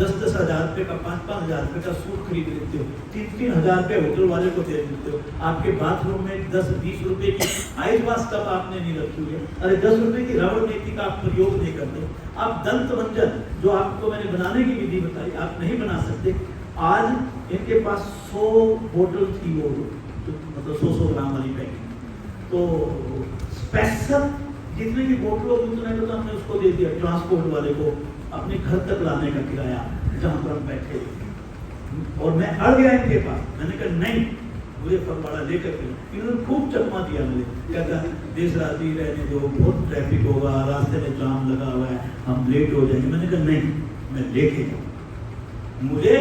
10-10 हजार रुपए का, 5-5 हजार रुपए का सूट खरीद लेते हो, 3-3 हजार रुपए होटल वाले को दे देते हो। आपके बाथरूम में 10-20 रुपए की आइज वाश कप आपने नहीं रखी हुई है। अरे 10 रुपए की रबड़ नीति का आप प्रयोग नहीं करते। आप दंत मंजन, जो आपको मैंने बनाने की विधि बताई, आप नहीं बना सकते। आज इनके पास 100 बोतल थी, वो मतलब 100 ग्राम वाली पैकिंग, तो स्पेशल जितने भी बोतल होगी उतने को तो हमने उसको दे दिया ट्रांसपोर्ट वाले को, अपने घर तक लाने का किराया, जहाँ पर हम बैठे। और मैं अड़ गया इनके पास, मैंने कहा नहीं, मुझे फलवाड़ा लेकर के। इन्होंने खूब चकमा दिया मुझे, कहता देश रात्रि रहने दो, बहुत ट्रैफिक होगा, रास्ते में जाम लगा हुआ है, हम लेट हो जाएंगे। मैंने कहा नहीं, मैं लेके जाऊँ। मुझे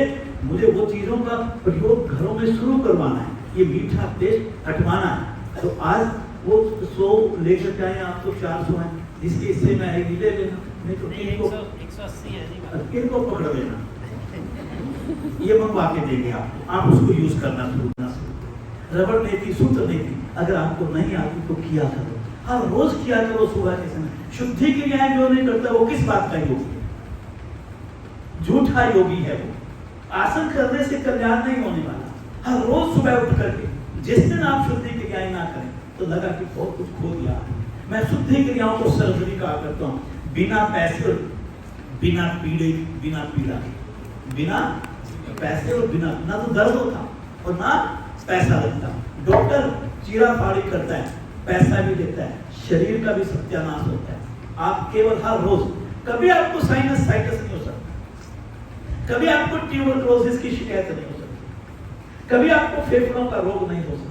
मुझे वो चीजों का प्रयोग घरों में शुरू करवाना है, ये मीठा टेस्ट हटवाना है। तो आज वो 100 लेकर के आए, आप तो 400 हैं, जिसके हिस्से में आएगी ले लेना, नहीं तो इनको 180 है जी। इनको पकड़ लेना, ये मंगवा के देंगे आपको, आप उसको यूज करना शुरू करना। रबड़ नीति, सूत्र नीति अगर आपको नहीं आती तो किया करो, हर रोज किया करो सुबह के समय। शुद्धि क्रियाएं जो नहीं करता वो किस बात का योगी है? झूठा योगी है वो। आसन करने से कल्याण नहीं होने वाला। हर रोज सुबह उठ करके जिस दिन आप शुद्धि क्रियाएं ना करें तो लगा कि बहुत कुछ खो दिया। मैं शुद्धि क्रियाओं को सर्जरी कहा करता हूँ, बिना पैसे, बिना पीड़े, बिना पीड़ा, बिना पैसे और बिना ना तो दर्द होता और ना पैसा लगता। डॉक्टर चीरा फाड़ी करता है, पैसा भी देता है, शरीर का भी सत्यानाश होता है। आप केवल हर रोज, कभी आपको साइनसाइटिस नहीं हो सकता, कभी आपको ट्यूबरक्लोसिस की शिकायत नहीं हो सकती, कभी आपको फेफड़ों का रोग नहीं हो सकता,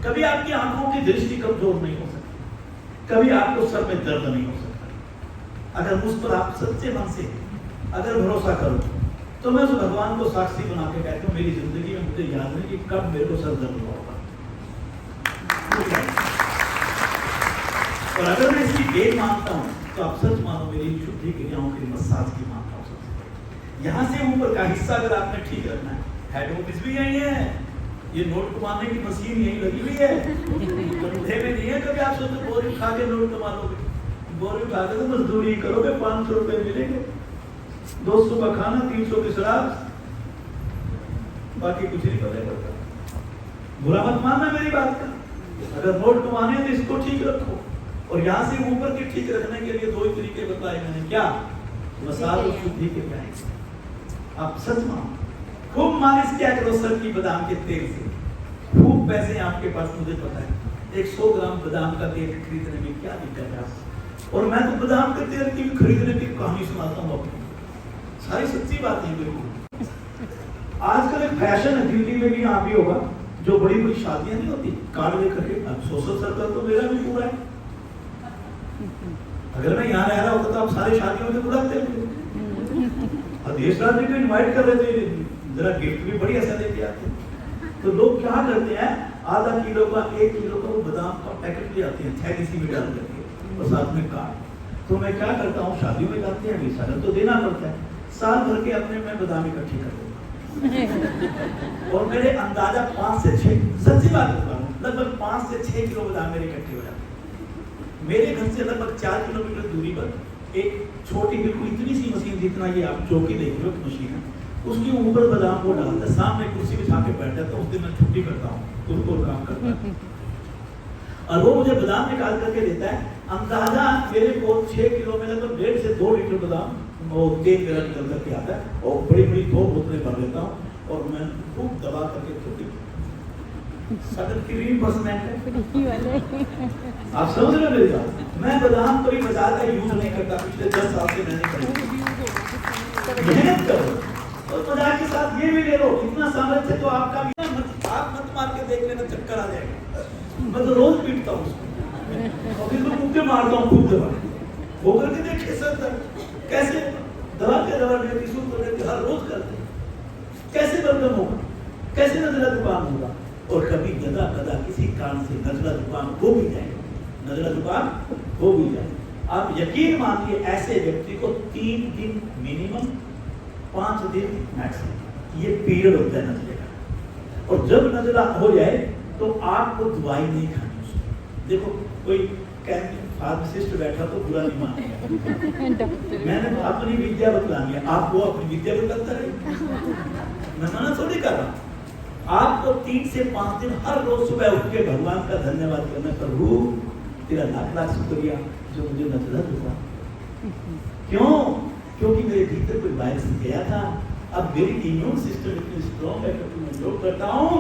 कभी आपकी आंखों की दृष्टि कमजोर नहीं हो सकती, कभी आपको सर में दर्द नहीं हो सकता। अगर मुझ पर आप सच्चे मन से अगर भरोसा करो तो मैं उस भगवान को साक्षी बना के कहता हूँ, मेरी जिंदगी में मुझे याद नहीं कि कब मेरे को सर दर्द हुआ होगा। और अगर मैं इसकी देर मानता हूँ तो आप सच मानो, मेरी शुद्धि क्रियाओं की मसाज की मानता हूँ सबसे। यहाँ से ऊपर का हिस्सा अगर आपने ठीक रखना है, हेड ऑफिस भी यही है, ये नोट कमाने की मशीन यही लगी हुई है, कंधे में नहीं है। कभी आप सोचते बोरी उठा के नोट कमा लोगे, बोरी उठा के तो मजदूरी करोगे, 500 रुपए मिलेंगे, 200 का खाना, 300 की शराब, बाकी कुछ नहीं पता करता। बुरा मत मानना मेरी बात का। अगर नोट कमाने हैं तो इसको ठीक रखो। और यहाँ से ऊपर के ठीक रखने के लिए 2 ही तरीके बताए मैंने, क्या? मसाज और शुद्धि के प्यार। आप सच मानो, खूब मालिश क्या करो सर की बादाम के तेल से, खूब पैसे आपके पास, मुझे पता है 100 ग्राम बादाम का तेल खरीदने में क्या दिक्कत है। और मैं तो बादाम के तेल की खरीदने की कहानी सुनाता हूँ अपनी, सारी सच्ची बात है बिल्कुल। आजकल एक फैशन है, दिल्ली में भी यहाँ भी होगा, जो बड़ी बड़ी शादियां नहीं होती, कार्ड लेकर के, सोशल सर्कल तो मेरा भी पूरा है। अगर मैं यहाँ रह रहा होता तो आप सारी शादियों में बुलाते और देश राज्य को इनवाइट कर रहे थे, जरा गिफ्ट भी बढ़िया सा लेके आते। तो लोग क्या करते हैं, आधा किलो का 1 किलो का वो बादाम का पैकेट ले आते हैं, थैली सी में डाल करके और साथ में कार्ड। तो मैं क्या करता हूँ, शादियों में जाते हैं, विसर्जन तो देना पड़ता है, साल भर के अपने मैं बादाम इकट्ठी कर देता और मेरे अंदाजा 5 से 6, सच्ची बात बता रहा हूँ, लगभग 5 से 6 किलो बादाम मेरे इकट्ठे हो जाते। मेरे घर से लगभग 4 किलोमीटर दूरी पर एक छोटी बिल्कुल इतनी सी मशीन, जितना ये आप चौकी देख रहे हो मशीन है, उसके ऊपर बादाम को डालता है, सामने कुर्सी बिछा के बैठ जाता है। उस दिन मैं छुट्टी करता हूँ, खुद काम करता है और वो मुझे बादाम निकाल करके देता है। अंदाजा मेरे को 6 किलो में लगभग 1.5 से 2 लीटर बादाम वो तेल मेरा निकल करके आता है और बड़ी बड़ी 2 बोतलें भर लेता हूँ और मैं खूब दबा करके छोटी आप समझ रहे हो मेरी बात? मैं बादाम कोई बाजार का यूज नहीं करता, पिछले 10 साल से मैंने मेहनत करो और बाजार के साथ ये भी ले लो, इतना सामर्थ्य तो आपका भी। आप मत मार के देख लेना, चक्कर आ जाएगा। मैं तो रोज पीटता हूँ उसको और फिर तो मुक्के मारता हूँ खूब दबा वो करके देखे सर कैसे दबा के सूत्र लेते हर रोज करते, कैसे बदनाम होगा, कैसे नजला दुकान होगा। और कभी गदा गदा किसी कारण से नजला दुकान हो भी जाए, नजला दुकान हो भी जाए, आप यकीन मानिए ऐसे व्यक्ति को 3 दिन मिनिमम, 5 दिन मैक्सिमम ये पीरियड होता है नजले का। और जब नजला हो जाए तो आपको दवाई नहीं खानी उसको। देखो कोई फार्मासिस्ट बैठा तो बुरा नहीं मानेगा, मैंने अपनी विद्या बतलानी है, आपको अपनी विद्या बतलाता रहे, मैं मना थोड़ी कर रहा। आपको 3 से 5 दिन हर रोज सुबह उठ के भगवान का धन्यवाद करना, प्रभु तेरा लाख लाख शुक्रिया जो मुझे नजला हुआ। क्यों? क्योंकि मेरे भीतर कोई वायरस गया था, अब मेरी इम्यून सिस्टम इतनी स्ट्रॉन्ग है कि मैं योग करता हूँ,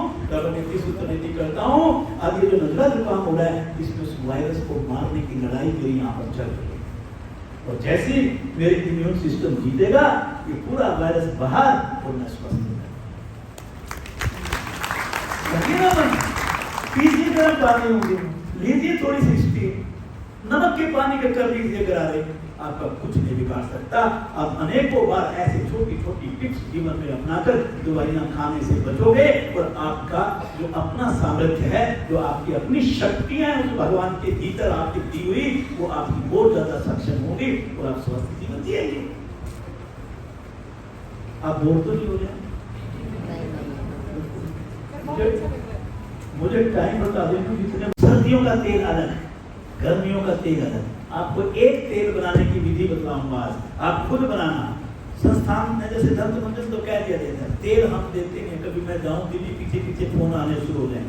नीति करता हूँ। अब ये जो नजला जुकाम हो रहा है, इसमें उस वायरस को मारने की लड़ाई मेरी यहाँ पर चल रही है। और जैसे मेरी इम्यून सिस्टम जीतेगा, ये पूरा वायरस बाहर और मैं स्वस्थ हो जाऊंगा। पीजिए गर्म पानी होंगे, लीजिए थोड़ी सी स्टीम, नमक के पानी का कर लीजिए गरारे, आपका कुछ नहीं बिगाड़ सकता। आप अनेकों बार ऐसे छोटी छोटी टिप्स जीवन में अपनाकर दवाइयां खाने से बचोगे और आपका जो अपना सामर्थ्य है, जो आपकी अपनी शक्तियां हैं उस भगवान के भीतर आपकी दी हुई, वो आपकी बहुत ज्यादा सक्षम होगी और आप स्वस्थ जीवन जिएंगे। आप बोर तो नहीं हो रहे? मुझे टाइम बता दें, जितने सर्दियों का तेल अलग है, गर्मियों का तेल अलग। आपको एक तेल बनाने की विधि बताऊंगा आज, आप खुद बनाना। संस्थान में जैसे दंत मंजन तो कह दिया देता है, तेल हम देते हैं। कभी मैं जाऊं दिल्ली, पीछे पीछे फोन आने शुरू हो जाए।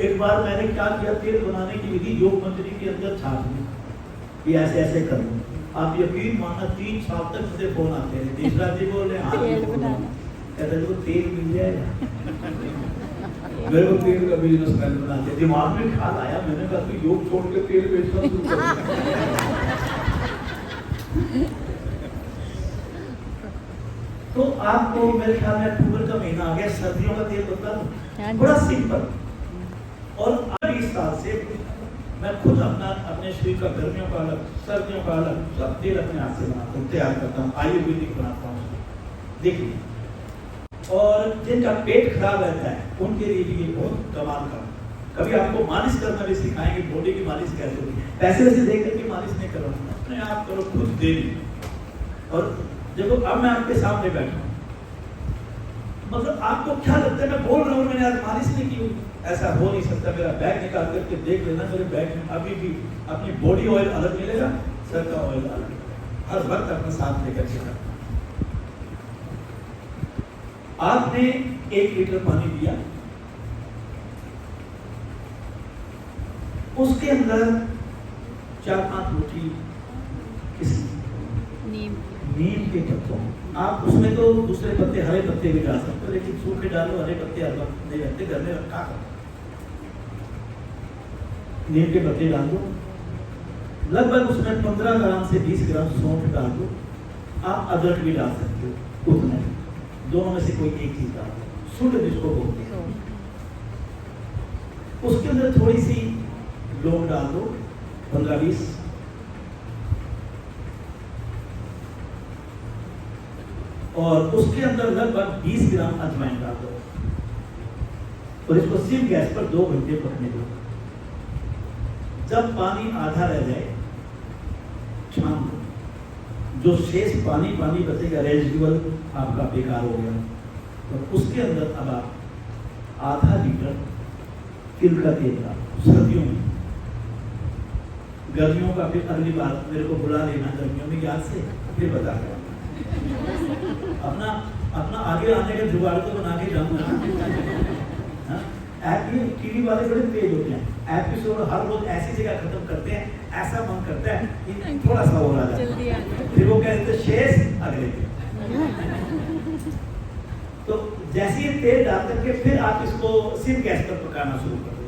एक बार मैंने क्या किया, तेल बनाने की विधि योग मंजरी के अंदर छाप दी, ये ऐसे ऐसे कर लो। आप यकीन मानना 3 साल तक मुझे फोन आते हैं, तीसरा जी बोल रहे हैं कहते जो तेल मिल जाएगा। मेरे को तेल का बिजनेस मैन बनाते, दिमाग में ख्याल आया, मैंने कहा तू योग छोड़ के तेल बेचना शुरू कर। तो आपको मेरे ख्याल में अक्टूबर का महीना आ गया, सर्दियों का तेल बता दूं, बड़ा सिंपल। और 20 साल से मैं खुद अपने शरीर का गर्मियों का अलग, सर्दियों का अलग, सब तेल अपने हाथ से बनाता हूँ, तैयार करता हूँ, आयुर्वेदिक बनाता हूँ। देखिए, और जिनका पेट खराब रहता है उनके लिए भी ये बहुत कमाल का। कभी आपको मालिश करना भी सिखाएंगे, बॉडी की मालिश कैसे होती है। पैसे वैसे देख करके मालिश नहीं करो, अपने आप करो, खुद दे। और देखो अब मैं आपके सामने बैठा हूँ, मतलब आपको क्या लगता है मैं बोल रहा हूँ मैंने आज मालिश नहीं की? ऐसा हो नहीं सकता। मेरा बैग निकाल करके देख लेना, मेरे बैग में अभी भी अपनी बॉडी ऑयल अलग मिलेगा, सर का ऑयल अलग, हर वक्त अपने साथ लेकर चलना। आपने 1 लीटर पानी दिया, उसके अंदर 4-5 रोटी नीम के पत्तों, आप उसमें तो दूसरे पत्ते, हरे पत्ते भी डाल सकते हो, लेकिन सूखे डालो, हरे पत्ते हर वक्त नहीं रहते घर में, रखा करो। नीम के पत्ते डाल दो, लगभग उसमें 15 ग्राम से 20 ग्राम सौंठ डाल दो। आप अदरक भी डाल सकते हो, उतना दोनों में से कोई एक चीज डाल दो, सुंड जिसको बोलते हैं। उसके अंदर थोड़ी सी लौंग डाल दो, 15-20, और उसके अंदर लगभग 20 ग्राम अजवाइन डाल दो और इसको सिम गैस पर 2 घंटे पकने दो। जब पानी आधा रह जाए छान दो, जो शेष पानी बचेगा, रेजिडुअल आपका बेकार हो गया, तो उसके अंदर अब आप आधा लीटर तिल का तेल डालो। सर्दियों में, गर्मियों का फिर अगली बार मेरे को बुला लेना, गर्मियों में याद से फिर बता देना। अपना आगे आने का जुगाड़ तो बना के जाऊंगा। ऐप ये टीवी वाले बड़े तेज होते हैं, एपिसोड हर रोज ऐसी जगह खत्म करते हैं, ऐसा मन करता है कि थोड़ा सा और आ जाए, फिर वो कहते हैं शेष अगले दिन। तो जैसे ही तेल डाल करके फिर आप इसको सिम गैस पर पकाना शुरू कर दो।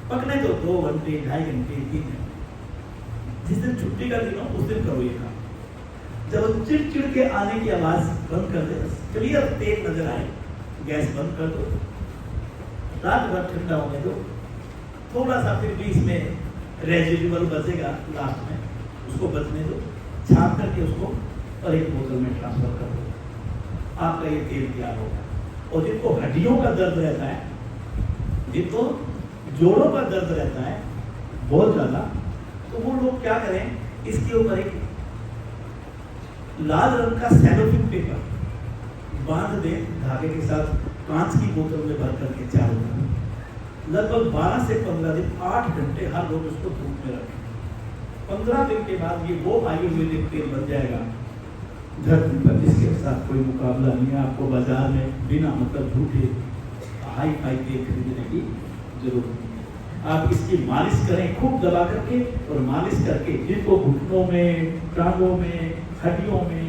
पकने दो 2 घंटे, 2.5 घंटे, 3 घंटे। जिस दिन छुट्टी का दिन हो उस दिन करो ये काम। जब चिड़चिड़ के आने की आवाज बंद कर दे, क्लियर तेल नजर आए, गैस बंद कर दो, रात भर ठंडा होने दो। थोड़ा सा फिर भी इसमें रेजिडुअल बचेगा, लास्ट में उसको बचने दो, छाप करके उसको और एक बोतल में ट्रांसफर कर दो, आपका ये तेल तैयार होगा। और जिनको हड्डियों का दर्द रहता है, जिनको जोड़ों का दर्द रहता है बहुत ज्यादा, तो वो लोग क्या करें, इसके ऊपर एक लाल रंग का सेलोफेन पेपर बांध दे धागे के साथ, कांच की बोतल में भर करके चारों तरफ, लगभग 12 से 15 दिन, 8 घंटे हर रोज उसको धूप में रखें। 15 दिन के बाद ये वो आयुर्वेदिक तेल बन जाएगा धरती पर जिसके साथ कोई मुकाबला नहीं है। आपको बाजार में बिना मतलब झूठे हाई फाई तेल खरीदने की जरूरत नहीं है। आप इसकी मालिश करें खूब दबा करके, और मालिश करके जिनको घुटनों में, टांगों में, हड्डियों में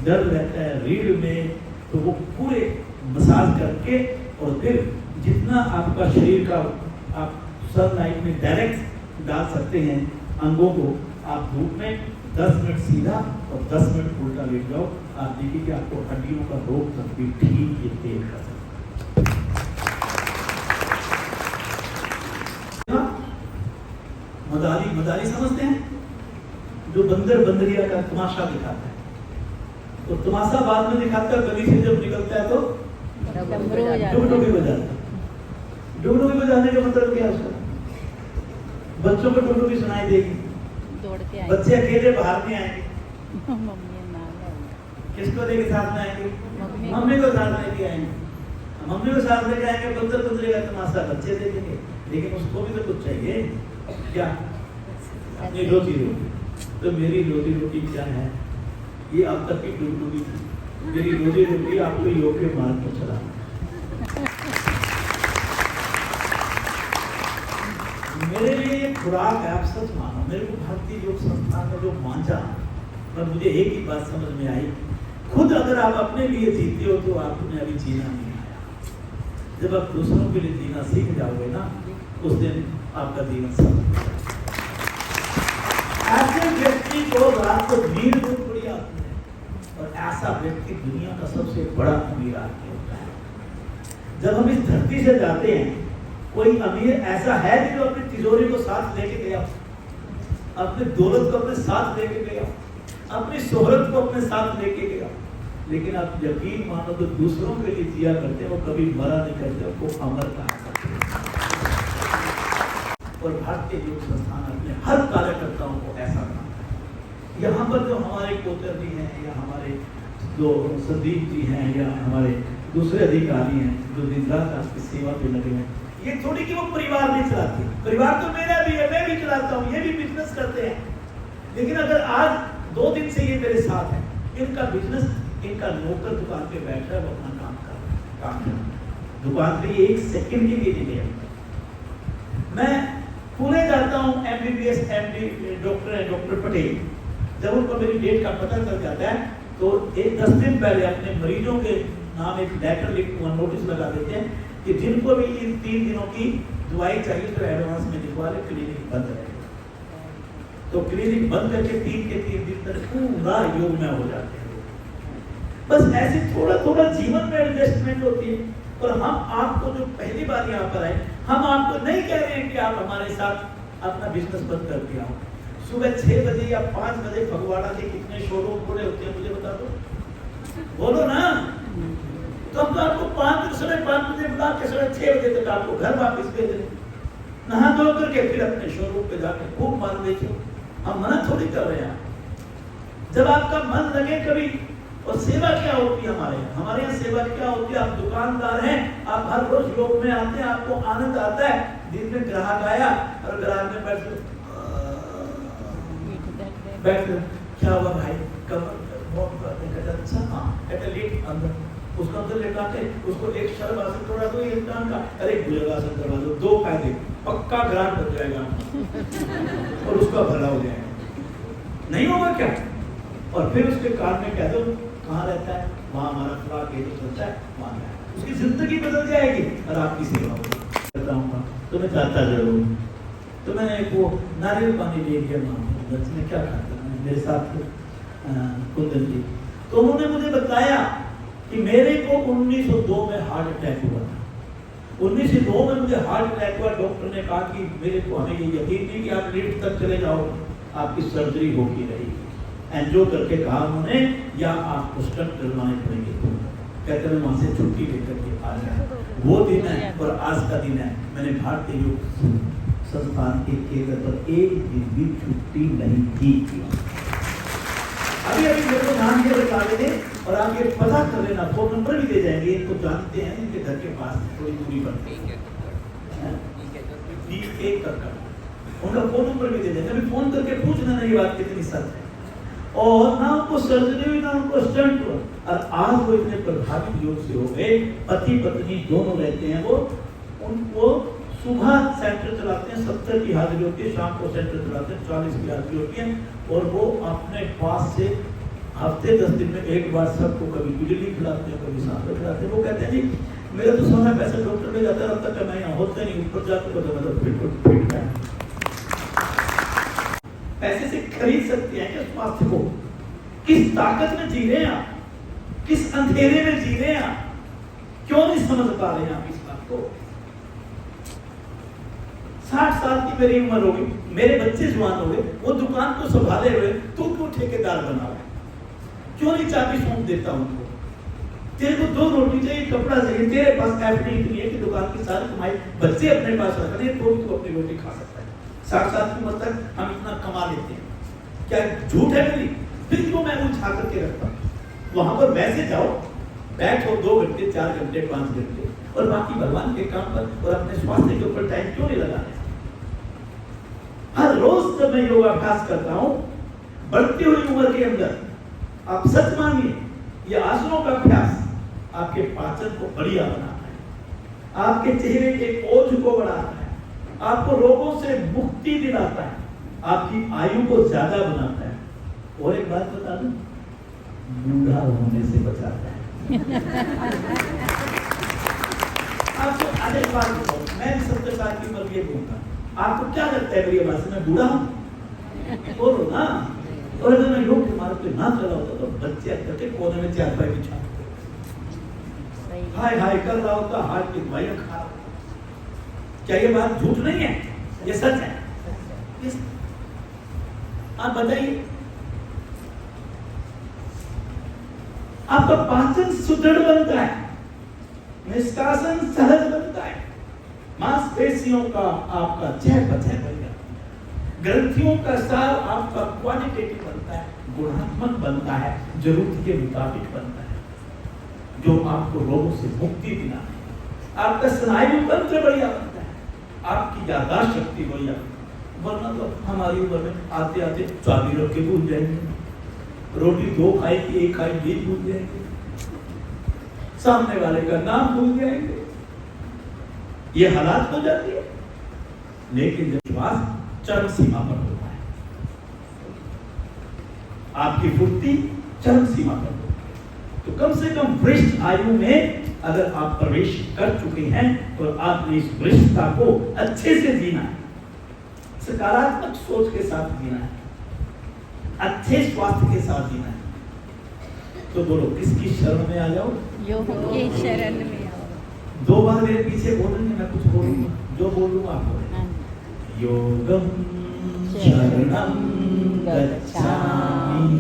दर्द रहता है, रीढ़ में, तो वो पूरे मसाज करके, और फिर जितना आपका शरीर का आप सनलाइट में डायरेक्ट डाल सकते हैं अंगों को, आप धूप में 10 मिनट सीधा और 10 मिनट उल्टा लेट जाओ। आप देखिए कि आपको हड्डियों का रोग तक भी ठीक ये तेल कर सकते। मदारी समझते हैं? जो बंदर बंदरिया का तमाशा दिखाता है, तो तमाशा बाद में दिखाता है, गली से जब निकलता है तो डुगडुगी बजाता है। डुगडुगी बजाने का मतलब क्या है उसका? बच्चों को डुगडुगी सुनाई देगी, बच्चे अकेले बाहर नहीं आएंगे, किसको लेके साथ में आएंगे? मम्मी को साथ लेके आएंगे। मम्मी को साथ लेके आएंगे, बंदर बंदरी का तमाशा बच्चे देखेंगे, लेकिन उसको भी तो कुछ चाहिए क्या? अपनी रोजी रोटी। तो मेरी रोजी रोटी क्या है? ये अब तक की डुगडुगी थी। मेरी रोजी रोटी आपको योग के मार्ग पर चला। मेरे लिए ये खुराक है, आप सच मानो। मेरे को भारतीय योग संस्थान में जो मांझा, पर मुझे एक ही बात समझ में आई, खुद अगर आप अपने लिए जीते हो तो आपने अभी जीना नहीं आया। जब आप दूसरों के लिए जीना सीख जाओगे ना, उस दिन आपका जीवन सफल। ऐसे व्यक्ति को रात को नींद बहुत बड़ी आती है, और ऐसा व्यक्ति दुनिया का सबसे बड़ा अमीर आदमी होता है। जब हम इस धरती से जाते हैं, कोई अमीर ऐसा है नहीं जो अपनी तिजोरी को साथ लेके गया, अपनी दौलत को अपने साथ लेके गया, अपनी शोहरत को अपने साथ लेके गया, लेकिन आप यकीन मानो तो दूसरों के लिए जिया करते हैं, वो कभी मरा नहीं करते, उनको अमर कहा करते हैं। और भारतीय योग संस्थान अपने हर कार्यकर्ताओं को ऐसा बनाता है। यहाँ पर जो हमारे कोतर जी हैं, या हमारे जो संदीप जी हैं, या हमारे दूसरे अधिकारी हैं जो दिन रात आपकी सेवा पे लगे हैं, ये थोड़ी कि वो परिवार नहीं चलाते। परिवार तो मेरा भी है, मैं भी चलाता हूँ, ये भी बिजनेस करते हैं, लेकिन अगर आज 2 दिन से ये मेरे साथ है, इनका बिजनेस, इनका नौकर दुकान पे बैठ रहा है, वो अपना काम कर रहा है, काम कर रहा है। दुकान पे 1 सेकंड के लिए नहीं है। मैं पुणे जाता हूँ, MBBS MD डॉक्टर है, डॉक्टर पटेल, जब उनको मेरी डेट का पता चल जाता है तो 10 दिन पहले अपने मरीजों के नाम एक लेटर लिख नोटिस लगा देते हैं कि जिनको भी इन 3 दिनों की दवाई चाहिए तो एडवांस में लिखवा ले, क्लिनिक बंद रहेगा। तो क्लिनिक बंद करके 3 के 3 दिन तक पूरा योग में हो जाते हैं। बस ऐसे थोड़ा थोड़ा जीवन में एडजस्टमेंट होती है। और हम आपको जो पहली बार यहाँ पर आए, हम आपको नहीं कह रहे हैं कि आप हमारे साथ अपना बिजनेस बंद करके आओ। सुबह 6 बजे या 5 बजे फगवाड़ा के कितने शोरूम खुले होते हैं मुझे बता दो, बोलो ना। तो हम तो आपको 5 बजे बुला के 6:30 बजे तक आपको घर वापस भेज दें, नहा धो करके फिर अपने शोरूम पे जाके खूब माल बेचो। हम मना थोड़ी कर रहे हैं। जब आपका मन लगे कभी, और सेवा क्या होती है हमारे यहाँ सेवा क्या होती है? आप दुकानदार हैं, आप हर रोज योग में आते हैं, आपको आनंद आता है। दिन में ग्राहक आया और ग्राहक में बैठ क्या हुआ भाई, कमर अच्छा, हाँ लेट अंदर, उसको अंदर लेटा के उसको एक शर्म आसन थोड़ा दो, एक टांग का, अरे भुजंगासन करवा दो, 2 फायदे, पक्का ग्राहक बन जाएगा और उसका भला हो जाएगा। नहीं होगा क्या? और फिर उसके कान में कह दो कहाँ रहता है, वहाँ हमारा खुराक ये तो चलता है, वहाँ जाए, उसकी जिंदगी बदल जाएगी और आपकी सेवा होगी। तो मैं चाहता जरूर, तो मैंने वो नारियल पानी ले लिया, में क्या खाता है मेरे साथ कुंदन जी, तो उन्होंने मुझे बताया कि मेरे को 1902 में हार्ट अटैक हुआ था। 1902 में मुझे हार्ट अटैक हुआ। डॉक्टर ने कहा कि मेरे को हमें ये यकीन नहीं कि आप लिफ्ट तक चले जाओ, आपकी सर्जरी होगी रहेगी। एंजियो करके कहा उन्होंने, या आपको स्टंट करवाने पड़ेंगे। कहते हैं वहां से छुट्टी लेकर के आ जाए। वो दिन है और आज का दिन है। मैंने भारतीय योग संस्थान के केंद्र पर एक दिन भी छुट्टी नहीं की। अभी मेरे को नाम ये बता देंगे और आप ये पता कर लेना, फोन नंबर भी दे जाएंगे। इनको जानते हैं, इनके घर के पास थोड़ी दूरी पर उनका फोन नंबर भी दे देंगे। अभी फोन करके पूछना नहीं बात कितनी सच है। और ना उनको सर्जरी हुई, ना उनको स्टंट हुआ, और आज वो इतने प्रभावित योग से हो गए। पति पत्नी दोनों रहते हैं। वो उनको सुबह सेंटर चलाते हैं, 70 की हाजिरी होती है, शाम को सेंटर चलाते हैं, 40 की हाजिरी होती है। और वो अपने पास से हफ्ते 10 दिन में एक बार सबको कभी बिजली खिलाते हैं, कभी सांभर खिलाते हैं। वो कहते हैं जी मेरा तो समय पैसा डॉक्टर में जाता है, अब तक मैं यहाँ होता नहीं, ऊपर जाकर फिट है। पैसे से खरीद सकते हैं क्या स्वास्थ्य को? किस ताकत में जी रहे हैं आप? किस अंधेरे में जी रहे हैं आप? क्यों नहीं समझ पा रहे हैं आप इस बात को? 60 साल की मेरी उम्र होगी, मेरे बच्चे जवान हो गए, वो दुकान को संभाले हुए, तू क्यों ठेकेदार बना हुआ? क्यों नहीं चाबी सौंप देता उनको? तेरे को 2 रोटी चाहिए, कपड़ा चाहिए, तेरे पास एफडी इतनी है कि दुकान की सारी कमाई बच्चे अपने पास रख रहे, तो भी तू अपनी रोटी खा सकता है। 60 की उम्र तक हम इतना कमा लेते हैं, क्या झूठ है मेरी? फिर क्यों मैं उठा करके रखता हूँ? वहां पर वैसे जाओ, बैठो 2 घंटे 4 घंटे 5 घंटे, और बाकी भगवान के काम पर और अपने स्वास्थ्य के ऊपर टाइम क्यों नहीं लगाने? हर रोज जब मैं योगाभ्यास करता हूँ, बढ़ती हुई उम्र के अंदर, आप सच मानिए, ये आसनों का अभ्यास आपके पाचन को बढ़िया बनाता है, आपके चेहरे के ओज को बढ़ाता है, आपको रोगों से मुक्ति दिलाता है, आपकी आयु को ज्यादा बनाता है, और एक बात बता दूं, बूढ़ा होने से बचाता है। आपको अनेक बार बताऊं, मैं 70 साल की उम्र ये बोलता हूं, आपको क्या लगता है मेरी आवाज से मैं बूढ़ा हूं? बोलो ना। और अगर मैं योग के मार्ग पे ना चला होता तो बच्चे करके कोने में 4 पाई बिछा हाय हाय कर रहा होता, हाथ की दवाइयां खा रहा होता। क्या ये बात झूठ नहीं है? ये सच है। आप बताइए, आपका पाचन सुदृढ़ बनता है, निष्कासन सहज बनता है, मांसपेशियों का आपका चयापचय बढ़ जाता है, ग्रंथियों का स्राव आपका क्वालिटेटिव बनता है, गुणात्मक बनता है, जरूरत के मुताबिक बनता है, जो आपको रोगों से मुक्ति दिलाता है, आपका स्नायु तंत्र बढ़िया बनता है, आपकी याददाश्त शक्ति बढ़िया। वरना तो हमारी उम्र में आते आते चाबी रख के भूल जाएंगे, रोटी 2 खाई की 1 खाई भी भूल जाएंगे, सामने वाले का नाम भूल जाएंगे, ये हालात हो जाती है। लेकिन जब विश्वास चरम सीमा पर होता है, आपकी फुर्ती चरम सीमा पर होती है, तो कम से कम वरिष्ठ आयु में अगर आप प्रवेश कर चुके हैं तो आपने इस वरिष्ठता को अच्छे से जीना है, सकारात्मक सोच के साथ जीना है, अच्छे स्वास्थ्य के साथ जीना है। तो बोलो, किसकी शरण में आ जाओ? योग की शरण में आओ। 2 बार मेरे पीछे बोलेंगे, मैं कुछ बोलूंगा, जो बोलूंगा आप बोलेंगे। योगम शरणम गच्छामि,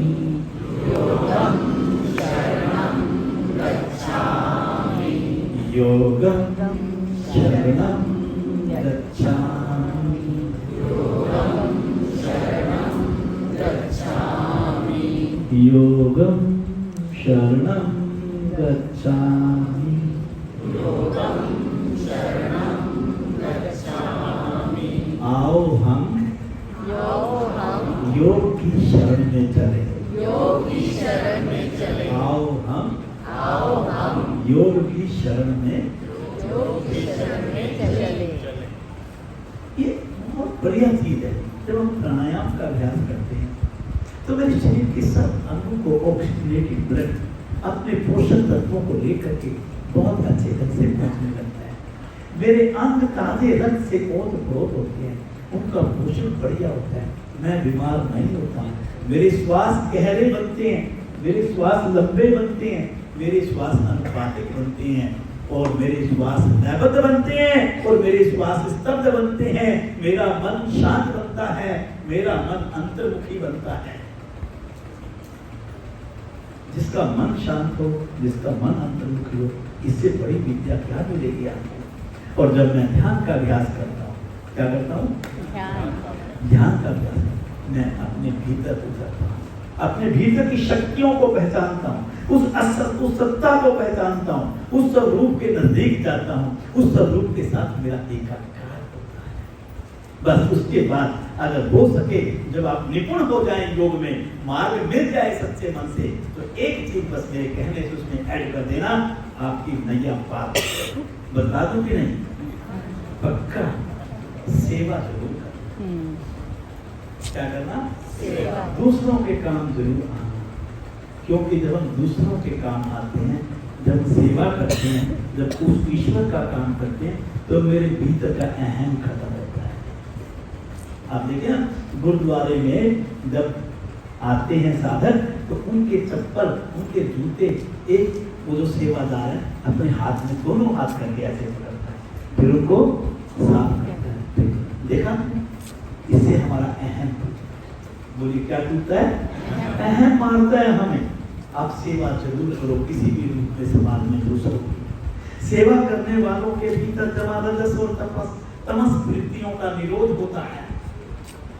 योगम शरणम गच्छामि, योगम शरणम गच्छामि, योगम शरणम गच्छामि, योगम शरणम गच्छामि, योगम शरणम गच्छामि। आओ हम योग की शरण में चले, योग की शरण में चले। आओ हम योग की शरण में चले। ये बहुत बढ़िया चीज है। जब हम प्राणायाम का अभ्यास करते हैं तो मेरे शरीर के सब अंगों को ऑक्सीजनेटेड ब्लड अपने पोषक तत्वों को लेकर के बहुत अच्छे ढंग से पहुंचने लगता है। मेरे अंग ताजे रक्त से ओत-प्रोत होते हैं, उनका पोषण बढ़िया होता है, मैं बीमार नहीं होता, मेरे श्वास गहरे बनते हैं, मेरे श्वास लंबे बनते हैं, मेरे श्वास अनुपातिक बनते हैं, और मेरे श्वास लयबद्ध बनते हैं, और मेरे श्वास स्तब्ध बनते हैं। मेरा मन शांत बनता है, मेरा मन अंतर्मुखी बनता है। जिसका मन शांत हो, जिसका मन अंतर्मुखी हो, इससे बड़ी विद्या क्या मिलेगी आपको? और जब मैं ध्यान का अभ्यास करता हूँ, क्या करता हूँ? ध्यान का अभ्यास, मैं अपने भीतर उतरता हूँ, अपने भीतर की शक्तियों को पहचानता हूँ, उस सत्ता को पहचानता हूँ, उस स्वरूप के नजदीक जाता हूँ, उस स्वरूप के साथ मेरा एकाकार होता है। बस उसके बाद अगर हो सके, जब आप निपुण हो जाएं योग में, मार्ग मिल जाए सच्चे मन से, तो एक चीज बस मेरे कहने से उसमें ऐड कर देना, आपकी नैया पार। बता दूं कि नहीं? पक्का सेवा जरूर करना। क्या करना? सेवा। दूसरों के काम जरूर आना, क्योंकि जब हम दूसरों के काम आते हैं, जब सेवा करते हैं, जब उस ईश्वर का काम करते हैं, तो मेरे भीतर का अहम खत्म होता है। आप देखिए ना, गुरुद्वारे में जब आते हैं साधक, तो उनके चप्पल, उनके जूते, एक वो जो सेवादार है अपने हाथ में दोनों हाथ करके ऐसे पकड़ता है, फिर उनको साफ करता है। देखा, इससे हमारा अहम बोली क्या टूटता है? अहम मारता है हमें। आप सेवा जरूर करो किसी भी रूप में समाज में दूसरों की सेवा करने वालों के भीतर जब रजस और तमस वृत्तियों का निरोध होता है,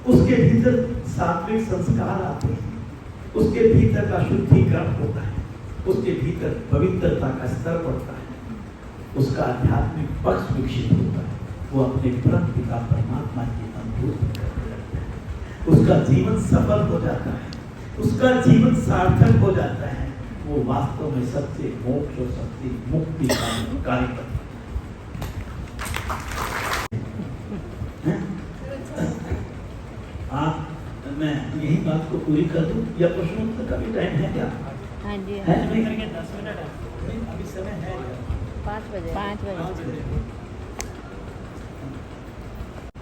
उसके भीतर सात्विक संस्कार आते हैं, उसके भीतर का शुद्धिकरण होता है, उसके भीतर पवित्रता का स्तर बढ़ता है, उसका आध्यात्मिक पक्ष विकसित होता है, वो अपने परम पिता परमात्मा की अनुभूति करने लगता है, उसका जीवन सफल हो जाता है, उसका जीवन सार्थक हो जाता है, वो वास्तव में सबसे मोक्ष और सबसे मुक्ति का कार्य करता है। आप मैं यही बात को पूरी कर दूं या प्रश्नोत्तर का भी टाइम है क्या? हाँ जी है हाँ। नहीं? करके 10 मिनट है। नहीं, अभी समय है 5 बजे 5 बजे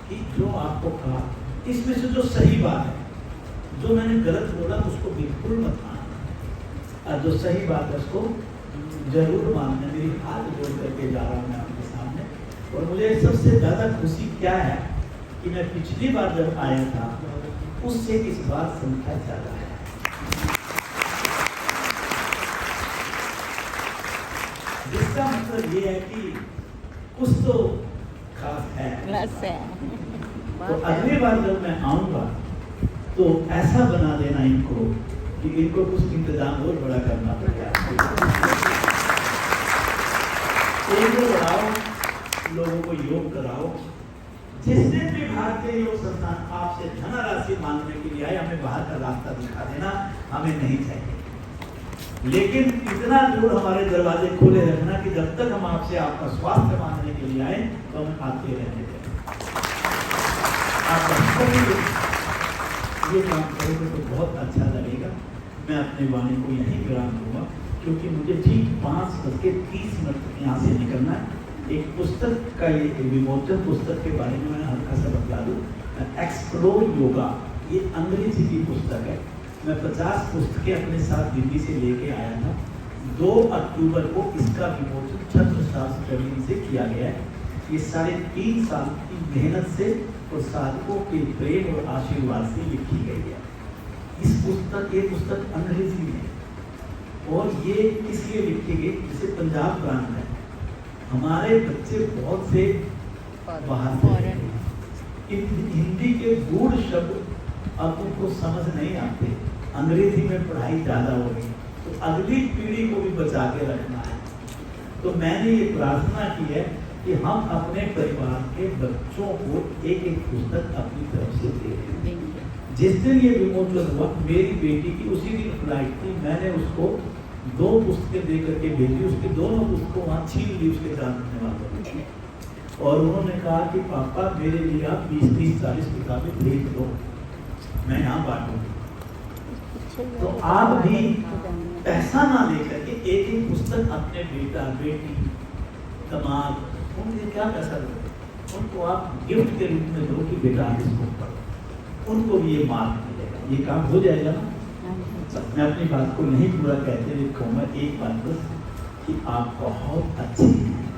कि जो आपको कहा इसमें से जो सही बात है, जो मैंने गलत बोला उसको बिल्कुल मत मानना, और जो सही बात है उसको जरूर मानना। मेरी हाथ जोड़ करके जा रहा हूँ मैं आपके सामने। और मुझे सबसे ज्यादा खुशी क्या है कि मैं पिछली बार जब आया था उससे इस बार संख्या ज्यादा है। जिसका मतलब ये है कि कुछ तो खास है। बस है। तो अगली बार जब मैं आऊंगा तो ऐसा बना देना इनको कि इनको कुछ इंतजाम और बड़ा करना पड़ेगा। बढ़ाओ, लोगों को योग कराओ। जिसने भी भारतीय योग संस्थान आपसे धनराशि मांगने के लिए आए, हमें बाहर का रास्ता दिखा देना, हमें नहीं चाहिए। लेकिन इतना दूर हमारे दरवाजे खोले रखना कि जब तक हम आपसे आपका स्वास्थ्य मांगने के लिए आए तो हम आते रहने दें। आप ये काम करोगे तो बहुत अच्छा लगेगा। मैं अपनी वाणी को यहीं विराम दूंगा क्योंकि मुझे ठीक 5:30 यहाँ से निकलना है। एक पुस्तक का ये विमोचन पुस्तक के बारे में मैं हल्का सा बता दूं। एक्सप्लोर योगा, ये अंग्रेजी की पुस्तक है। मैं 50 पुस्तकें अपने साथ दिल्ली से लेके आया था। 2 अक्टूबर को इसका विमोचन छत्रशास्त्र प्रवीण से किया गया है। ये 3.5 साल की मेहनत से और साधकों के प्रेम और आशीर्वाद से लिखी गई है। ये पुस्तक अंग्रेजी में है और ये इसलिए लिखी गई, जैसे पंजाब प्रांत है, हमारे बच्चे बहुत से बाहर से हिंदी के गूढ़ शब्द अब उनको समझ नहीं आते, अंग्रेजी में पढ़ाई ज़्यादा हो गई, तो अगली पीढ़ी को भी बचा के रखना है। तो मैंने ये प्रार्थना की है कि हम अपने परिवार के बच्चों को एक पुस्तक अपनी तरफ से दे दें। जिस दिन ये विमोचन हुआ, मेरी बेटी की उसी दिन फ्लाइट थी, मैंने उसको 2 पुस्तकें दे करके भेजी। उसकी दोनों पुस्तकों वहाँ छीन ली उसके जानने वालों ने, और उन्होंने कहा कि पापा मेरे लिए आप 20-30-40 किताबें भेज दो, मैं यहाँ बांटूंगी। तो आप भी पैसा ना लेकर के एक पुस्तक अपने बेटा बेटी दामाद उनके क्या पैसा दो, उनको आप गिफ्ट के रूप में दो कि बेटा आप इसको पढ़ो, उनको भी ये मार्क मिलेगा, ये काम हो जाएगा ना। मैं अपनी बात को नहीं पूरा कहते हुए कहूँगा एक बात बस कि आप बहुत अच्छे हैं।